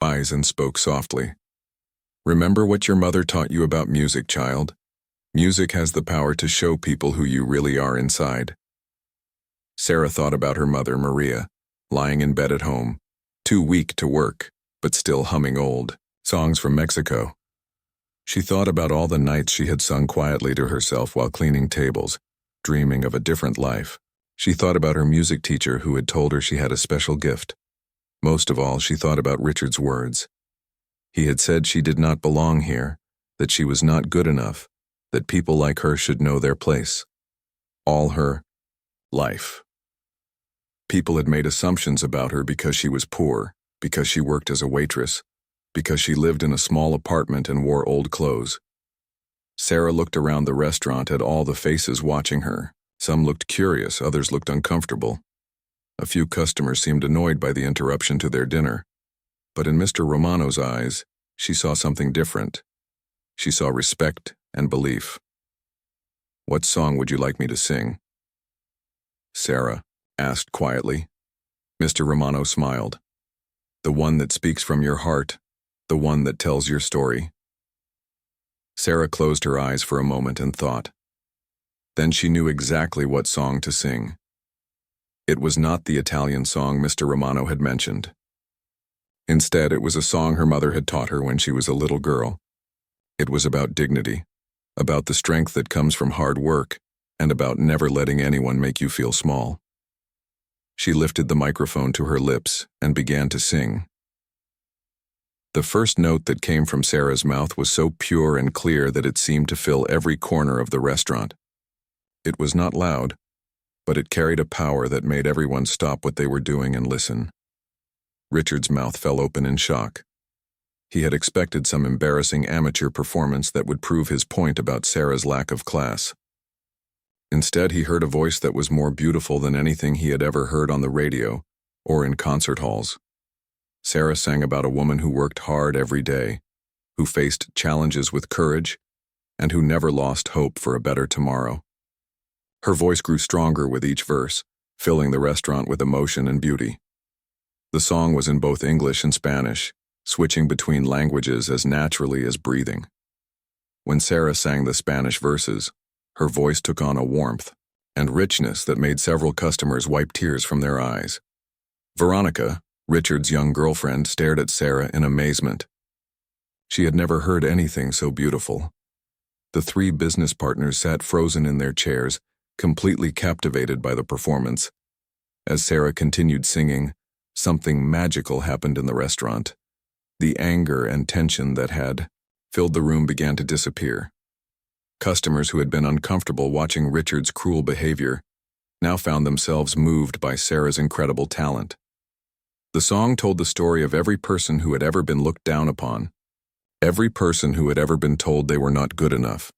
eyes and spoke softly. "Remember what your mother taught you about music, child. Music has the power to show people who you really are inside. Sarah thought about her mother, Maria, lying in bed at home, too weak to work, but still humming old songs from Mexico. She thought about all the nights she had sung quietly to herself while cleaning tables, dreaming of a different life. She thought about her music teacher who had told her she had a special gift. Most of all, she thought about Richard's words. He had said she did not belong here, that she was not good enough, that people like her should know their place. All her life. People had made assumptions about her because she was poor, because she worked as a waitress, because she lived in a small apartment and wore old clothes. Sarah looked around the restaurant at all the faces watching her. Some looked curious, others looked uncomfortable. A few customers seemed annoyed by the interruption to their dinner. But in Mr. Romano's eyes, she saw something different. She saw respect and belief. "What song would you like me to sing?" Sarah asked quietly. Mr. Romano smiled. "The one that speaks from your heart, the one that tells your story." Sarah closed her eyes for a moment and thought. Then she knew exactly what song to sing. It was not the Italian song Mr. Romano had mentioned. Instead, it was a song her mother had taught her when she was a little girl. It was about dignity, about the strength that comes from hard work, and about never letting anyone make you feel small. She lifted the microphone to her lips and began to sing. The first note that came from Sarah's mouth was so pure and clear that it seemed to fill every corner of the restaurant. It was not loud, but it carried a power that made everyone stop what they were doing and listen. Richard's mouth fell open in shock. He had expected some embarrassing amateur performance that would prove his point about Sarah's lack of class. Instead, he heard a voice that was more beautiful than anything he had ever heard on the radio or in concert halls. Sarah sang about a woman who worked hard every day, who faced challenges with courage, and who never lost hope for a better tomorrow. Her voice grew stronger with each verse, filling the restaurant with emotion and beauty. The song was in both English and Spanish, switching between languages as naturally as breathing. When Sarah sang the Spanish verses, her voice took on a warmth and richness that made several customers wipe tears from their eyes. Veronica, Richard's young girlfriend, stared at Sarah in amazement. She had never heard anything so beautiful. The three business partners sat frozen in their chairs, completely captivated by the performance. As Sarah continued singing, something magical happened in the restaurant. The anger and tension that had filled the room began to disappear. Customers who had been uncomfortable watching Richard's cruel behavior now found themselves moved by Sarah's incredible talent. The song told the story of every person who had ever been looked down upon, every person who had ever been told they were not good enough,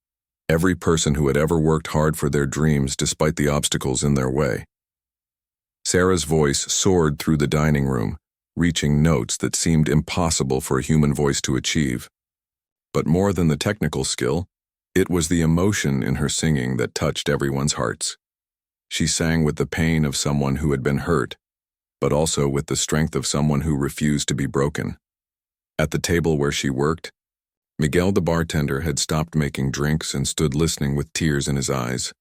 every person who had ever worked hard for their dreams despite the obstacles in their way. Sarah's voice soared through the dining room, reaching notes that seemed impossible for a human voice to achieve. But more than the technical skill, it was the emotion in her singing that touched everyone's hearts. She sang with the pain of someone who had been hurt, but also with the strength of someone who refused to be broken. At the table where she worked, Miguel the bartender had stopped making drinks and stood listening with tears in his eyes.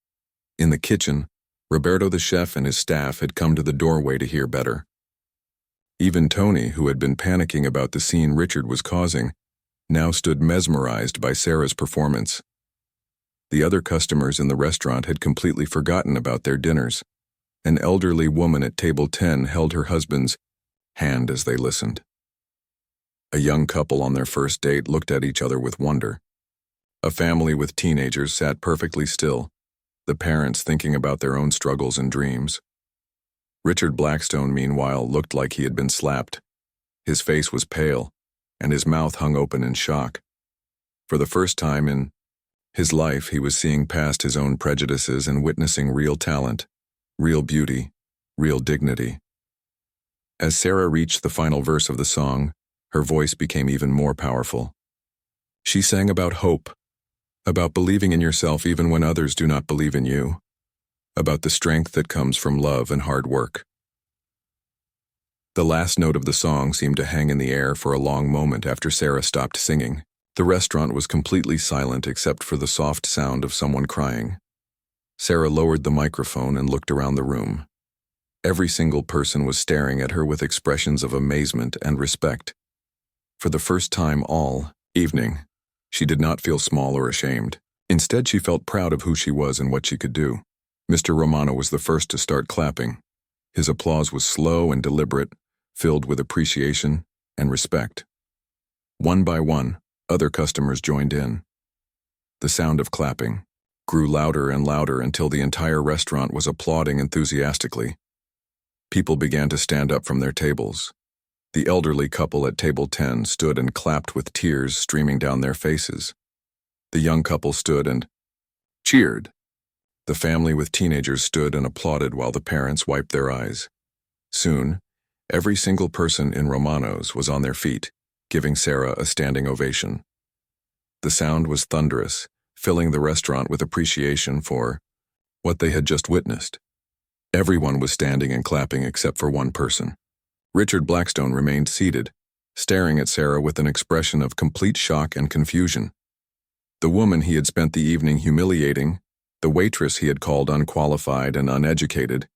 In the kitchen, Roberto the chef and his staff had come to the doorway to hear better. Even Tony, who had been panicking about the scene Richard was causing, now stood mesmerized by Sarah's performance. The other customers in the restaurant had completely forgotten about their dinners. An elderly woman at table 10 held her husband's hand as they listened. A young couple on their first date looked at each other with wonder. A family with teenagers sat perfectly still, the parents thinking about their own struggles and dreams. Richard Blackstone, meanwhile, looked like he had been slapped. His face was pale, and his mouth hung open in shock. For the first time in his life, he was seeing past his own prejudices and witnessing real talent, real beauty, real dignity. As Sarah reached the final verse of the song, her voice became even more powerful. She sang about hope, about believing in yourself even when others do not believe in you, about the strength that comes from love and hard work. The last note of the song seemed to hang in the air for a long moment after Sarah stopped singing. The restaurant was completely silent except for the soft sound of someone crying. Sarah lowered the microphone and looked around the room. Every single person was staring at her with expressions of amazement and respect. For the first time all evening, she did not feel small or ashamed. Instead, she felt proud of who she was and what she could do. Mr. Romano was the first to start clapping. His applause was slow and deliberate, filled with appreciation and respect. One by one, other customers joined in. The sound of clapping grew louder and louder until the entire restaurant was applauding enthusiastically. People began to stand up from their tables. The elderly couple at table 10 stood and clapped with tears streaming down their faces. The young couple stood and cheered. The family with teenagers stood and applauded while the parents wiped their eyes. Soon, every single person in Romano's was on their feet, giving Sarah a standing ovation. The sound was thunderous, filling the restaurant with appreciation for what they had just witnessed. Everyone was standing and clapping except for one person. Richard Blackstone remained seated, staring at Sarah with an expression of complete shock and confusion. The woman he had spent the evening humiliating, the waitress he had called unqualified and uneducated,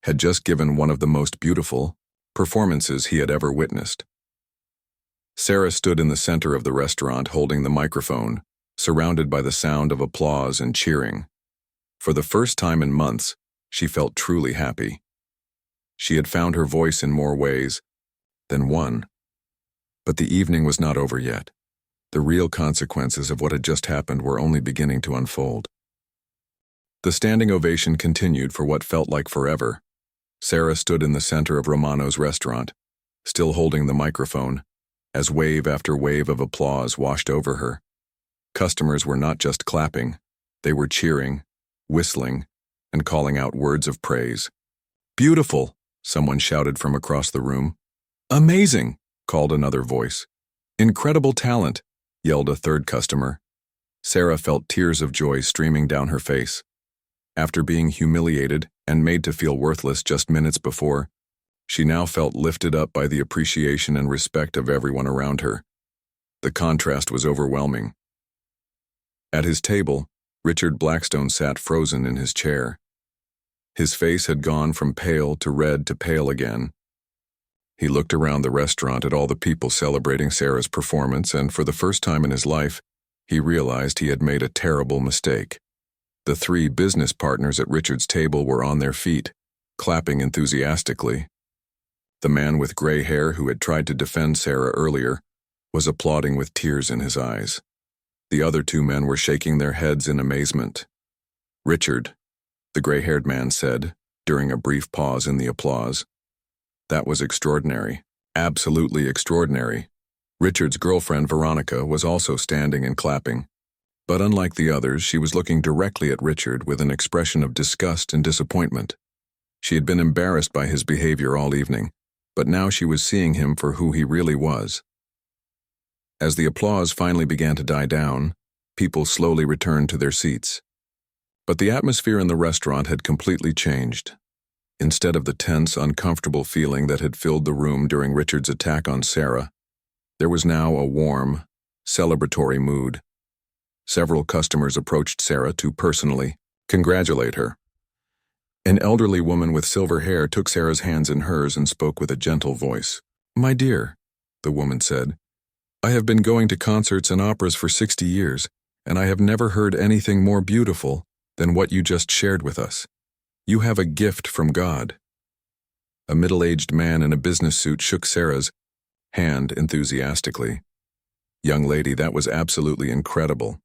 had just given one of the most beautiful performances he had ever witnessed. Sarah stood in the center of the restaurant holding the microphone, surrounded by the sound of applause and cheering. For the first time in months, she felt truly happy. She had found her voice in more ways than one. But the evening was not over yet. The real consequences of what had just happened were only beginning to unfold. The standing ovation continued for what felt like forever. Sarah stood in the center of Romano's restaurant, still holding the microphone, as wave after wave of applause washed over her. Customers were not just clapping, they were cheering, whistling, and calling out words of praise. "Beautiful," someone shouted from across the room. "Amazing," called another voice. "Incredible talent," yelled a third customer. Sarah felt tears of joy streaming down her face. After being humiliated and made to feel worthless just minutes before, she now felt lifted up by the appreciation and respect of everyone around her. The contrast was overwhelming. At his table, Richard Blackstone sat frozen in his chair. His face had gone from pale to red to pale again. He looked around the restaurant at all the people celebrating Sarah's performance, and for the first time in his life, he realized he had made a terrible mistake. The three business partners at Richard's table were on their feet, clapping enthusiastically. The man with gray hair who had tried to defend Sarah earlier was applauding with tears in his eyes. The other two men were shaking their heads in amazement. "Richard," the gray-haired man said, during a brief pause in the applause. "That was extraordinary. Absolutely extraordinary." Richard's girlfriend, Veronica, was also standing and clapping. But unlike the others, she was looking directly at Richard with an expression of disgust and disappointment. She had been embarrassed by his behavior all evening, but now she was seeing him for who he really was. As the applause finally began to die down, people slowly returned to their seats. But the atmosphere in the restaurant had completely changed. Instead of the tense, uncomfortable feeling that had filled the room during Richard's attack on Sarah, there was now a warm, celebratory mood. Several customers approached Sarah to personally congratulate her. An elderly woman with silver hair took Sarah's hands in hers and spoke with a gentle voice. "My dear," the woman said, "I have been going to concerts and operas for 60 years, and I have never heard anything more beautiful than what you just shared with us. You have a gift from God." A middle-aged man in a business suit shook Sarah's hand enthusiastically. "Young lady, that was absolutely incredible.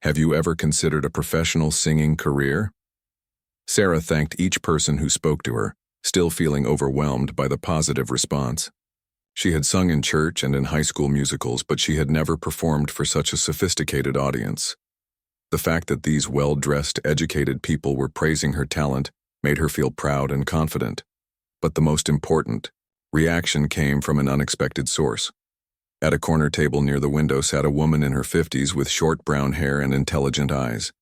Have you ever considered a professional singing career?" Sarah thanked each person who spoke to her, still feeling overwhelmed by the positive response. She had sung in church and in high school musicals, but she had never performed for such a sophisticated audience. The fact that these well-dressed, educated people were praising her talent made her feel proud and confident. But the most important reaction came from an unexpected source. At a corner table near the window sat a woman in her 50s with short brown hair and intelligent eyes.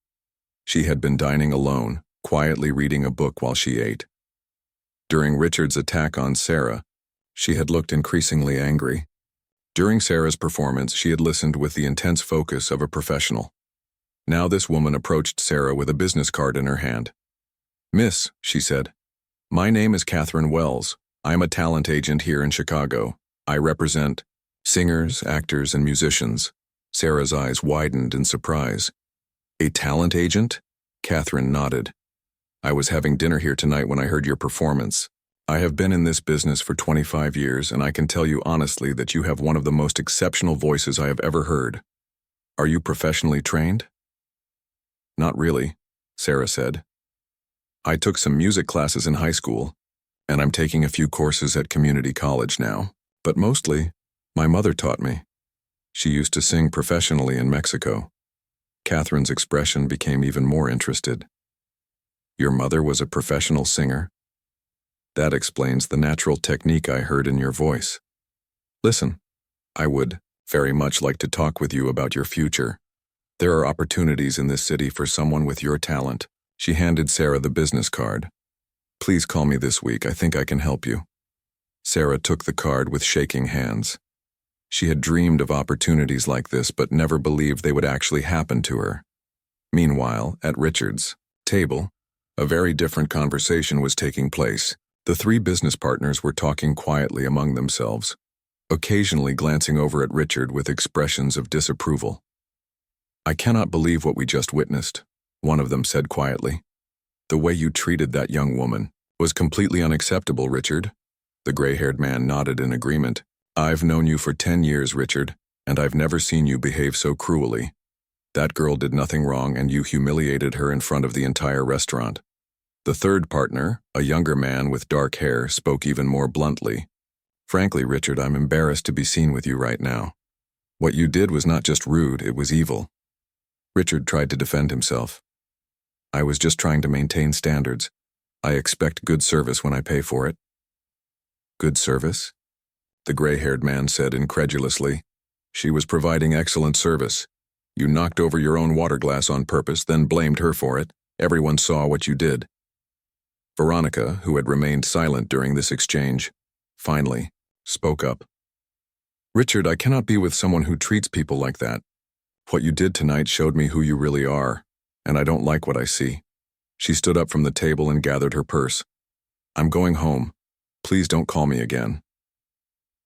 She had been dining alone, quietly reading a book while she ate. During Richard's attack on Sarah, she had looked increasingly angry. During Sarah's performance, she had listened with the intense focus of a professional. Now this woman approached Sarah with a business card in her hand. "Miss," she said, My name is Catherine Wells. I am a talent agent here in Chicago. I represent singers, actors, and musicians. Sarah's eyes widened in surprise. A talent agent? Catherine nodded. I was having dinner here tonight when I heard your performance. I have been in this business for 25 years, and I can tell you honestly that you have one of the most exceptional voices I have ever heard. Are you professionally trained? Not really, Sarah said. I took some music classes in high school, and I'm taking a few courses at community college now. But mostly, my mother taught me. She used to sing professionally in Mexico. Catherine's expression became even more interested. Your mother was a professional singer? That explains the natural technique I heard in your voice. Listen, I would very much like to talk with you about your future. There are opportunities in this city for someone with your talent. She handed Sarah the business card. Please call me this week. I think I can help you. Sarah took the card with shaking hands. She had dreamed of opportunities like this but never believed they would actually happen to her. Meanwhile, at Richard's table, a very different conversation was taking place. The three business partners were talking quietly among themselves, occasionally glancing over at Richard with expressions of disapproval. I cannot believe what we just witnessed, one of them said quietly. The way you treated that young woman was completely unacceptable, Richard. The gray-haired man nodded in agreement. I've known you for 10 years, Richard, and I've never seen you behave so cruelly. That girl did nothing wrong and you humiliated her in front of the entire restaurant. The third partner, a younger man with dark hair, spoke even more bluntly. Frankly, Richard, I'm embarrassed to be seen with you right now. What you did was not just rude, it was evil. Richard tried to defend himself. I was just trying to maintain standards. I expect good service when I pay for it. Good service? The gray-haired man said incredulously. She was providing excellent service. You knocked over your own water glass on purpose, then blamed her for it. Everyone saw what you did. Veronica, who had remained silent during this exchange, finally spoke up. Richard, I cannot be with someone who treats people like that. What you did tonight showed me who you really are, and I don't like what I see. She stood up from the table and gathered her purse. I'm going home. Please don't call me again.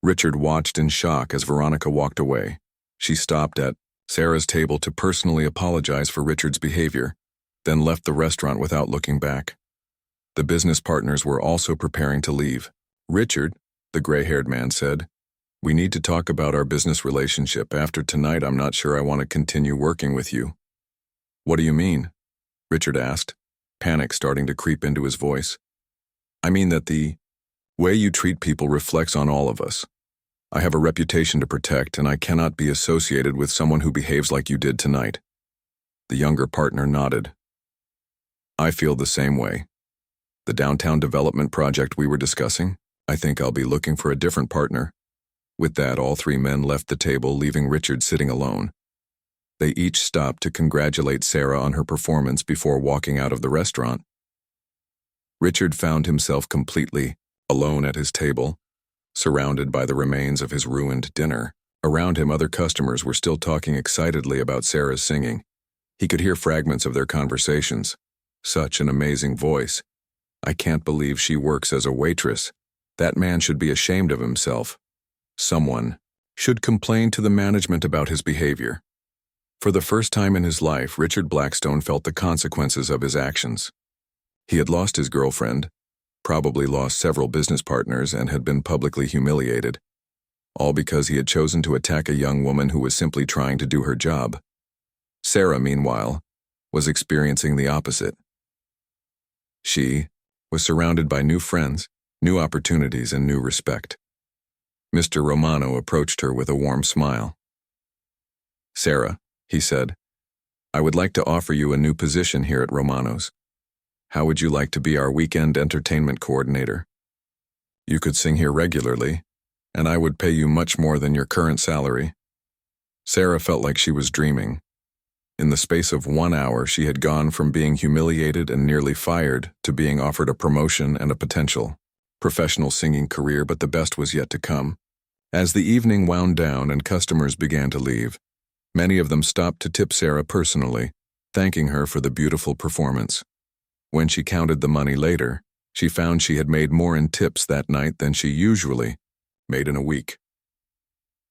Richard watched in shock as Veronica walked away. She stopped at Sarah's table to personally apologize for Richard's behavior, then left the restaurant without looking back. The business partners were also preparing to leave. Richard, the gray-haired man said, we need to talk about our business relationship. After tonight, I'm not sure I want to continue working with you. What do you mean? Richard asked, panic starting to creep into his voice. I mean that the way you treat people reflects on all of us. I have a reputation to protect, and I cannot be associated with someone who behaves like you did tonight. The younger partner nodded. I feel the same way. The downtown development project we were discussing, I think I'll be looking for a different partner. With that, all three men left the table, leaving Richard sitting alone. They each stopped to congratulate Sarah on her performance before walking out of the restaurant. Richard found himself completely alone at his table, surrounded by the remains of his ruined dinner. Around him, other customers were still talking excitedly about Sarah's singing. He could hear fragments of their conversations. Such an amazing voice. I can't believe she works as a waitress. That man should be ashamed of himself. Someone should complain to the management about his behavior. For the first time in his life, Richard Blackstone felt the consequences of his actions. He had lost his girlfriend, probably lost several business partners, and had been publicly humiliated, all because he had chosen to attack a young woman who was simply trying to do her job. Sarah, meanwhile, was experiencing the opposite. She was surrounded by new friends, new opportunities, and new respect. Mr. Romano approached her with a warm smile. Sarah, he said, I would like to offer you a new position here at Romano's. How would you like to be our weekend entertainment coordinator? You could sing here regularly, and I would pay you much more than your current salary. Sarah felt like she was dreaming. In the space of 1 hour, she had gone from being humiliated and nearly fired to being offered a promotion and a potential professional singing career, but the best was yet to come. As the evening wound down and customers began to leave, many of them stopped to tip Sarah personally, thanking her for the beautiful performance. When she counted the money later, She found she had made more in tips that night than she usually made in a week.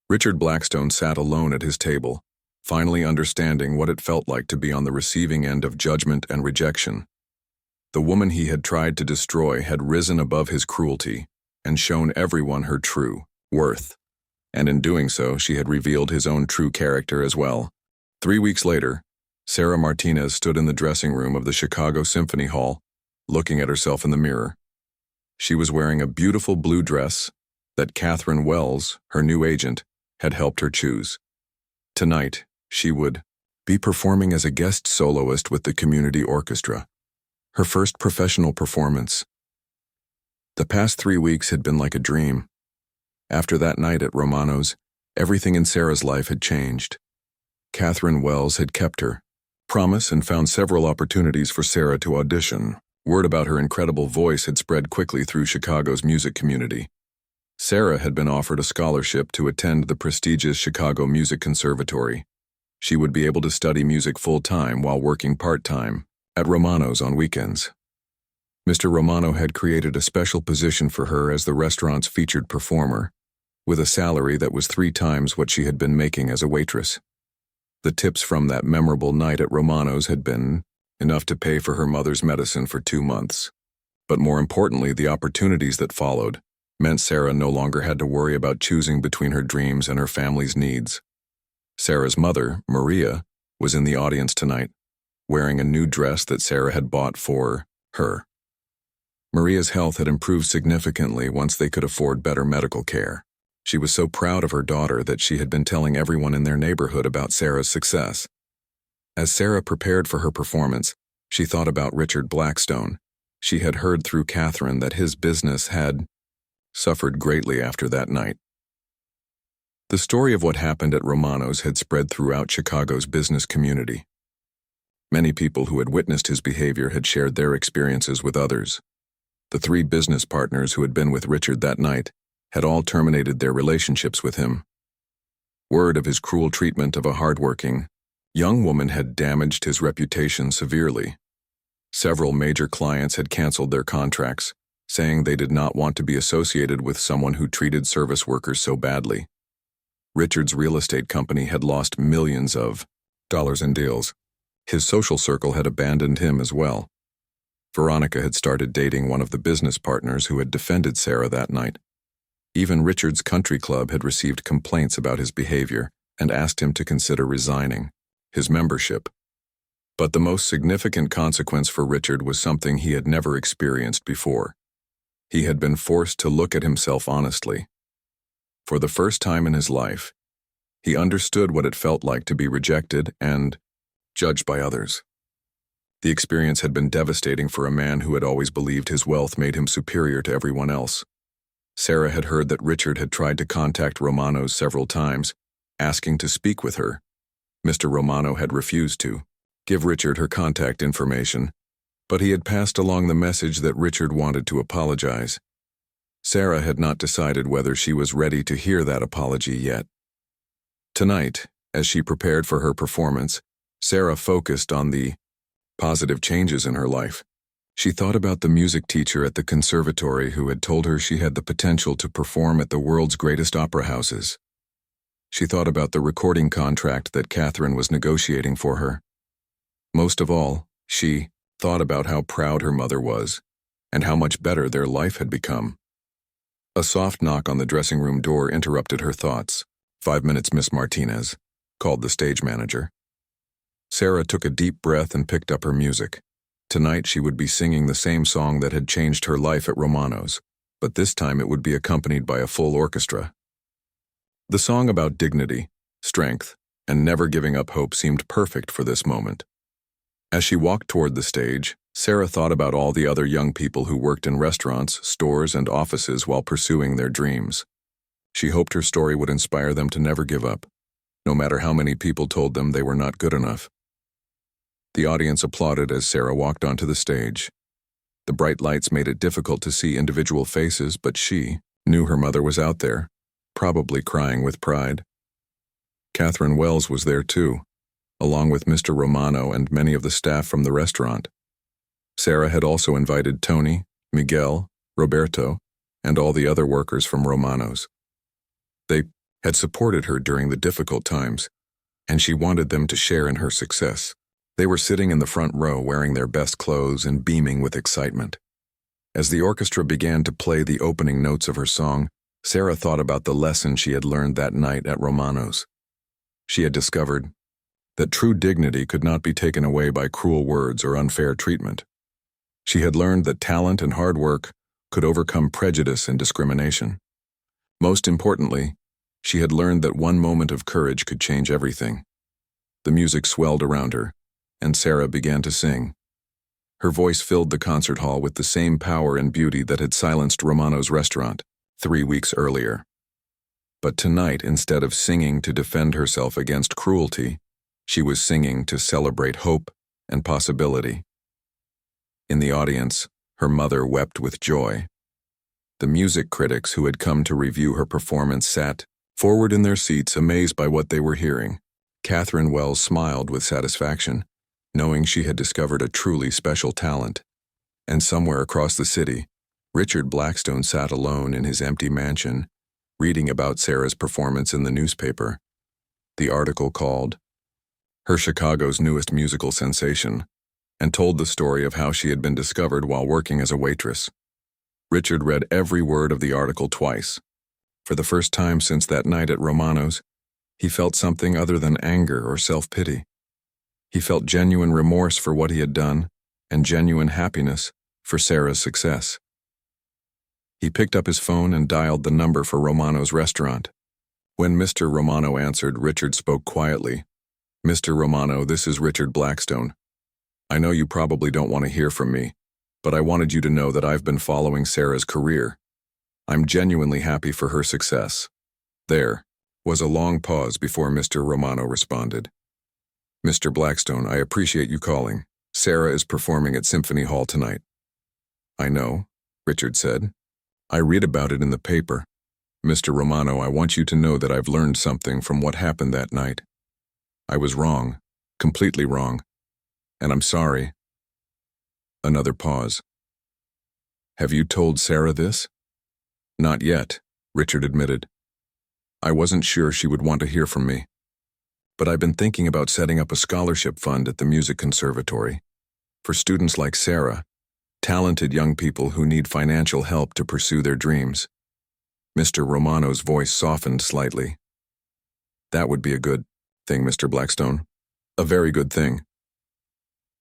Richard Blackstone sat alone at his table, finally understanding what it felt like to be on the receiving end of judgment and rejection. The woman he had tried to destroy had risen above his cruelty and shown everyone her true worth, and in doing so, she had revealed his own true character as well. 3 weeks later, Sarah Martinez stood in the dressing room of the Chicago Symphony Hall, looking at herself in the mirror. She was wearing a beautiful blue dress that Catherine Wells, her new agent, had helped her choose. Tonight, she would be performing as a guest soloist with the community orchestra, her first professional performance. The past 3 weeks had been like a dream. After that night at Romano's, everything in Sarah's life had changed. Catherine Wells had kept her promise and found several opportunities for Sarah to audition. Word about her incredible voice had spread quickly through Chicago's music community. Sarah had been offered a scholarship to attend the prestigious Chicago Music Conservatory. She would be able to study music full-time while working part-time at Romano's on weekends. Mr. Romano had created a special position for her as the restaurant's featured performer, with a salary that was 3 times what she had been making as a waitress. The tips from that memorable night at Romano's had been enough to pay for her mother's medicine for 2 months. But more importantly, the opportunities that followed meant Sarah no longer had to worry about choosing between her dreams and her family's needs. Sarah's mother, Maria, was in the audience tonight, wearing a new dress that Sarah had bought for her. Maria's health had improved significantly once they could afford better medical care. She was so proud of her daughter that she had been telling everyone in their neighborhood about Sarah's success. As Sarah prepared for her performance, she thought about Richard Blackstone. She had heard through Catherine that his business had suffered greatly after that night. The story of what happened at Romano's had spread throughout Chicago's business community. Many people who had witnessed his behavior had shared their experiences with others. The 3 business partners who had been with Richard that night had all terminated their relationships with him. Word of his cruel treatment of a hardworking young woman had damaged his reputation severely. Several major clients had canceled their contracts, saying they did not want to be associated with someone who treated service workers so badly. Richard's real estate company had lost millions of dollars in deals. His social circle had abandoned him as well. Veronica had started dating one of the business partners who had defended Sarah that night. Even Richard's country club had received complaints about his behavior and asked him to consider resigning his membership. But the most significant consequence for Richard was something he had never experienced before. He had been forced to look at himself honestly. For the first time in his life, he understood what it felt like to be rejected and judged by others. The experience had been devastating for a man who had always believed his wealth made him superior to everyone else. Sarah had heard that Richard had tried to contact Romano's several times, asking to speak with her. Mr. Romano had refused to give Richard her contact information, but he had passed along the message that Richard wanted to apologize. Sarah had not decided whether she was ready to hear that apology yet. Tonight, as she prepared for her performance, Sarah focused on the positive changes in her life. She thought about the music teacher at the conservatory who had told her she had the potential to perform at the world's greatest opera houses. She thought about the recording contract that Catherine was negotiating for her. Most of all, she thought about how proud her mother was and how much better their life had become. A soft knock on the dressing room door interrupted her thoughts. 5 minutes, Miss Martinez, called the stage manager. Sarah took a deep breath and picked up her music. Tonight she would be singing the same song that had changed her life at Romano's, but this time it would be accompanied by a full orchestra. The song about dignity, strength, and never giving up hope seemed perfect for this moment. As she walked toward the stage, Sarah thought about all the other young people who worked in restaurants, stores, and offices while pursuing their dreams. She hoped her story would inspire them to never give up, no matter how many people told them they were not good enough. The audience applauded as Sarah walked onto the stage. The bright lights made it difficult to see individual faces, but she knew her mother was out there, probably crying with pride. Catherine Wells was there too, along with Mr. Romano and many of the staff from the restaurant. Sarah had also invited Tony, Miguel, Roberto, and all the other workers from Romano's. They had supported her during the difficult times, and she wanted them to share in her success. They were sitting in the front row wearing their best clothes and beaming with excitement. As the orchestra began to play the opening notes of her song, Sarah thought about the lesson she had learned that night at Romano's. She had discovered that true dignity could not be taken away by cruel words or unfair treatment. She had learned that talent and hard work could overcome prejudice and discrimination. Most importantly, she had learned that one moment of courage could change everything. The music swelled around her, and Sarah began to sing. Her voice filled the concert hall with the same power and beauty that had silenced Romano's restaurant 3 weeks earlier. But tonight, instead of singing to defend herself against cruelty, she was singing to celebrate hope and possibility. In the audience, her mother wept with joy. The music critics who had come to review her performance sat forward in their seats, amazed by what they were hearing. Catherine Wells smiled with satisfaction, knowing she had discovered a truly special talent. And somewhere across the city, Richard Blackstone sat alone in his empty mansion, reading about Sarah's performance in the newspaper. The article called her Chicago's newest musical sensation, and told the story of how she had been discovered while working as a waitress. Richard read every word of the article twice. For the first time since that night at Romano's, he felt something other than anger or self-pity. He felt genuine remorse for what he had done and genuine happiness for Sarah's success. He picked up his phone and dialed the number for Romano's restaurant. When Mr. Romano answered, Richard spoke quietly. "Mr. Romano, this is Richard Blackstone. I know you probably don't want to hear from me, but I wanted you to know that I've been following Sarah's career. I'm genuinely happy for her success." There was a long pause before Mr. Romano responded. "Mr. Blackstone, I appreciate you calling. Sarah is performing at Symphony Hall tonight." "I know," Richard said. "I read about it in the paper. Mr. Romano, I want you to know that I've learned something from what happened that night. I was wrong, completely wrong, and I'm sorry." Another pause. "Have you told Sarah this?" "Not yet," Richard admitted. "I wasn't sure she would want to hear from me. But I've been thinking about setting up a scholarship fund at the Music Conservatory for students like Sarah, talented young people who need financial help to pursue their dreams." Mr. Romano's voice softened slightly. "That would be a good thing, Mr. Blackstone. A very good thing."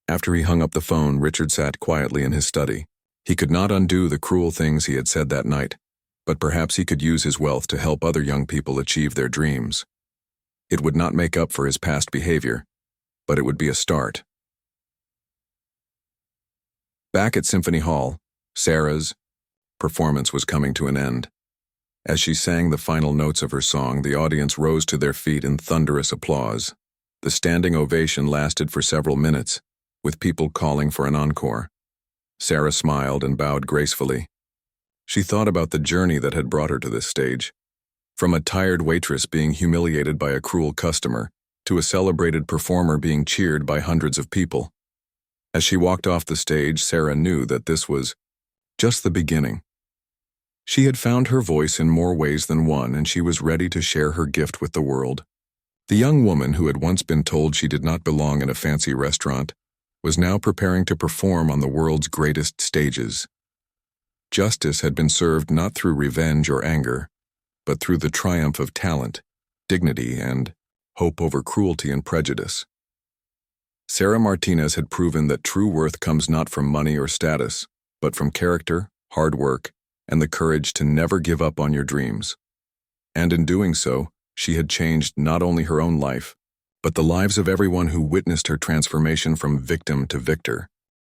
After he hung up the phone, Richard sat quietly in his study. He could not undo the cruel things he had said that night, but perhaps he could use his wealth to help other young people achieve their dreams. It would not make up for his past behavior, but it would be a start. Back at Symphony Hall, Sarah's performance was coming to an end. As she sang the final notes of her song, the audience rose to their feet in thunderous applause. The standing ovation lasted for several minutes, with people calling for an encore. Sarah smiled and bowed gracefully. She thought about the journey that had brought her to this stage, from a tired waitress being humiliated by a cruel customer to a celebrated performer being cheered by hundreds of people. As she walked off the stage, Sarah knew that this was just the beginning. She had found her voice in more ways than one, and she was ready to share her gift with the world. The young woman who had once been told she did not belong in a fancy restaurant was now preparing to perform on the world's greatest stages. Justice had been served not through revenge or anger, but through the triumph of talent, dignity, and hope over cruelty and prejudice. Sarah Martinez had proven that true worth comes not from money or status, but from character, hard work, and the courage to never give up on your dreams. And in doing so, she had changed not only her own life, but the lives of everyone who witnessed her transformation from victim to victor.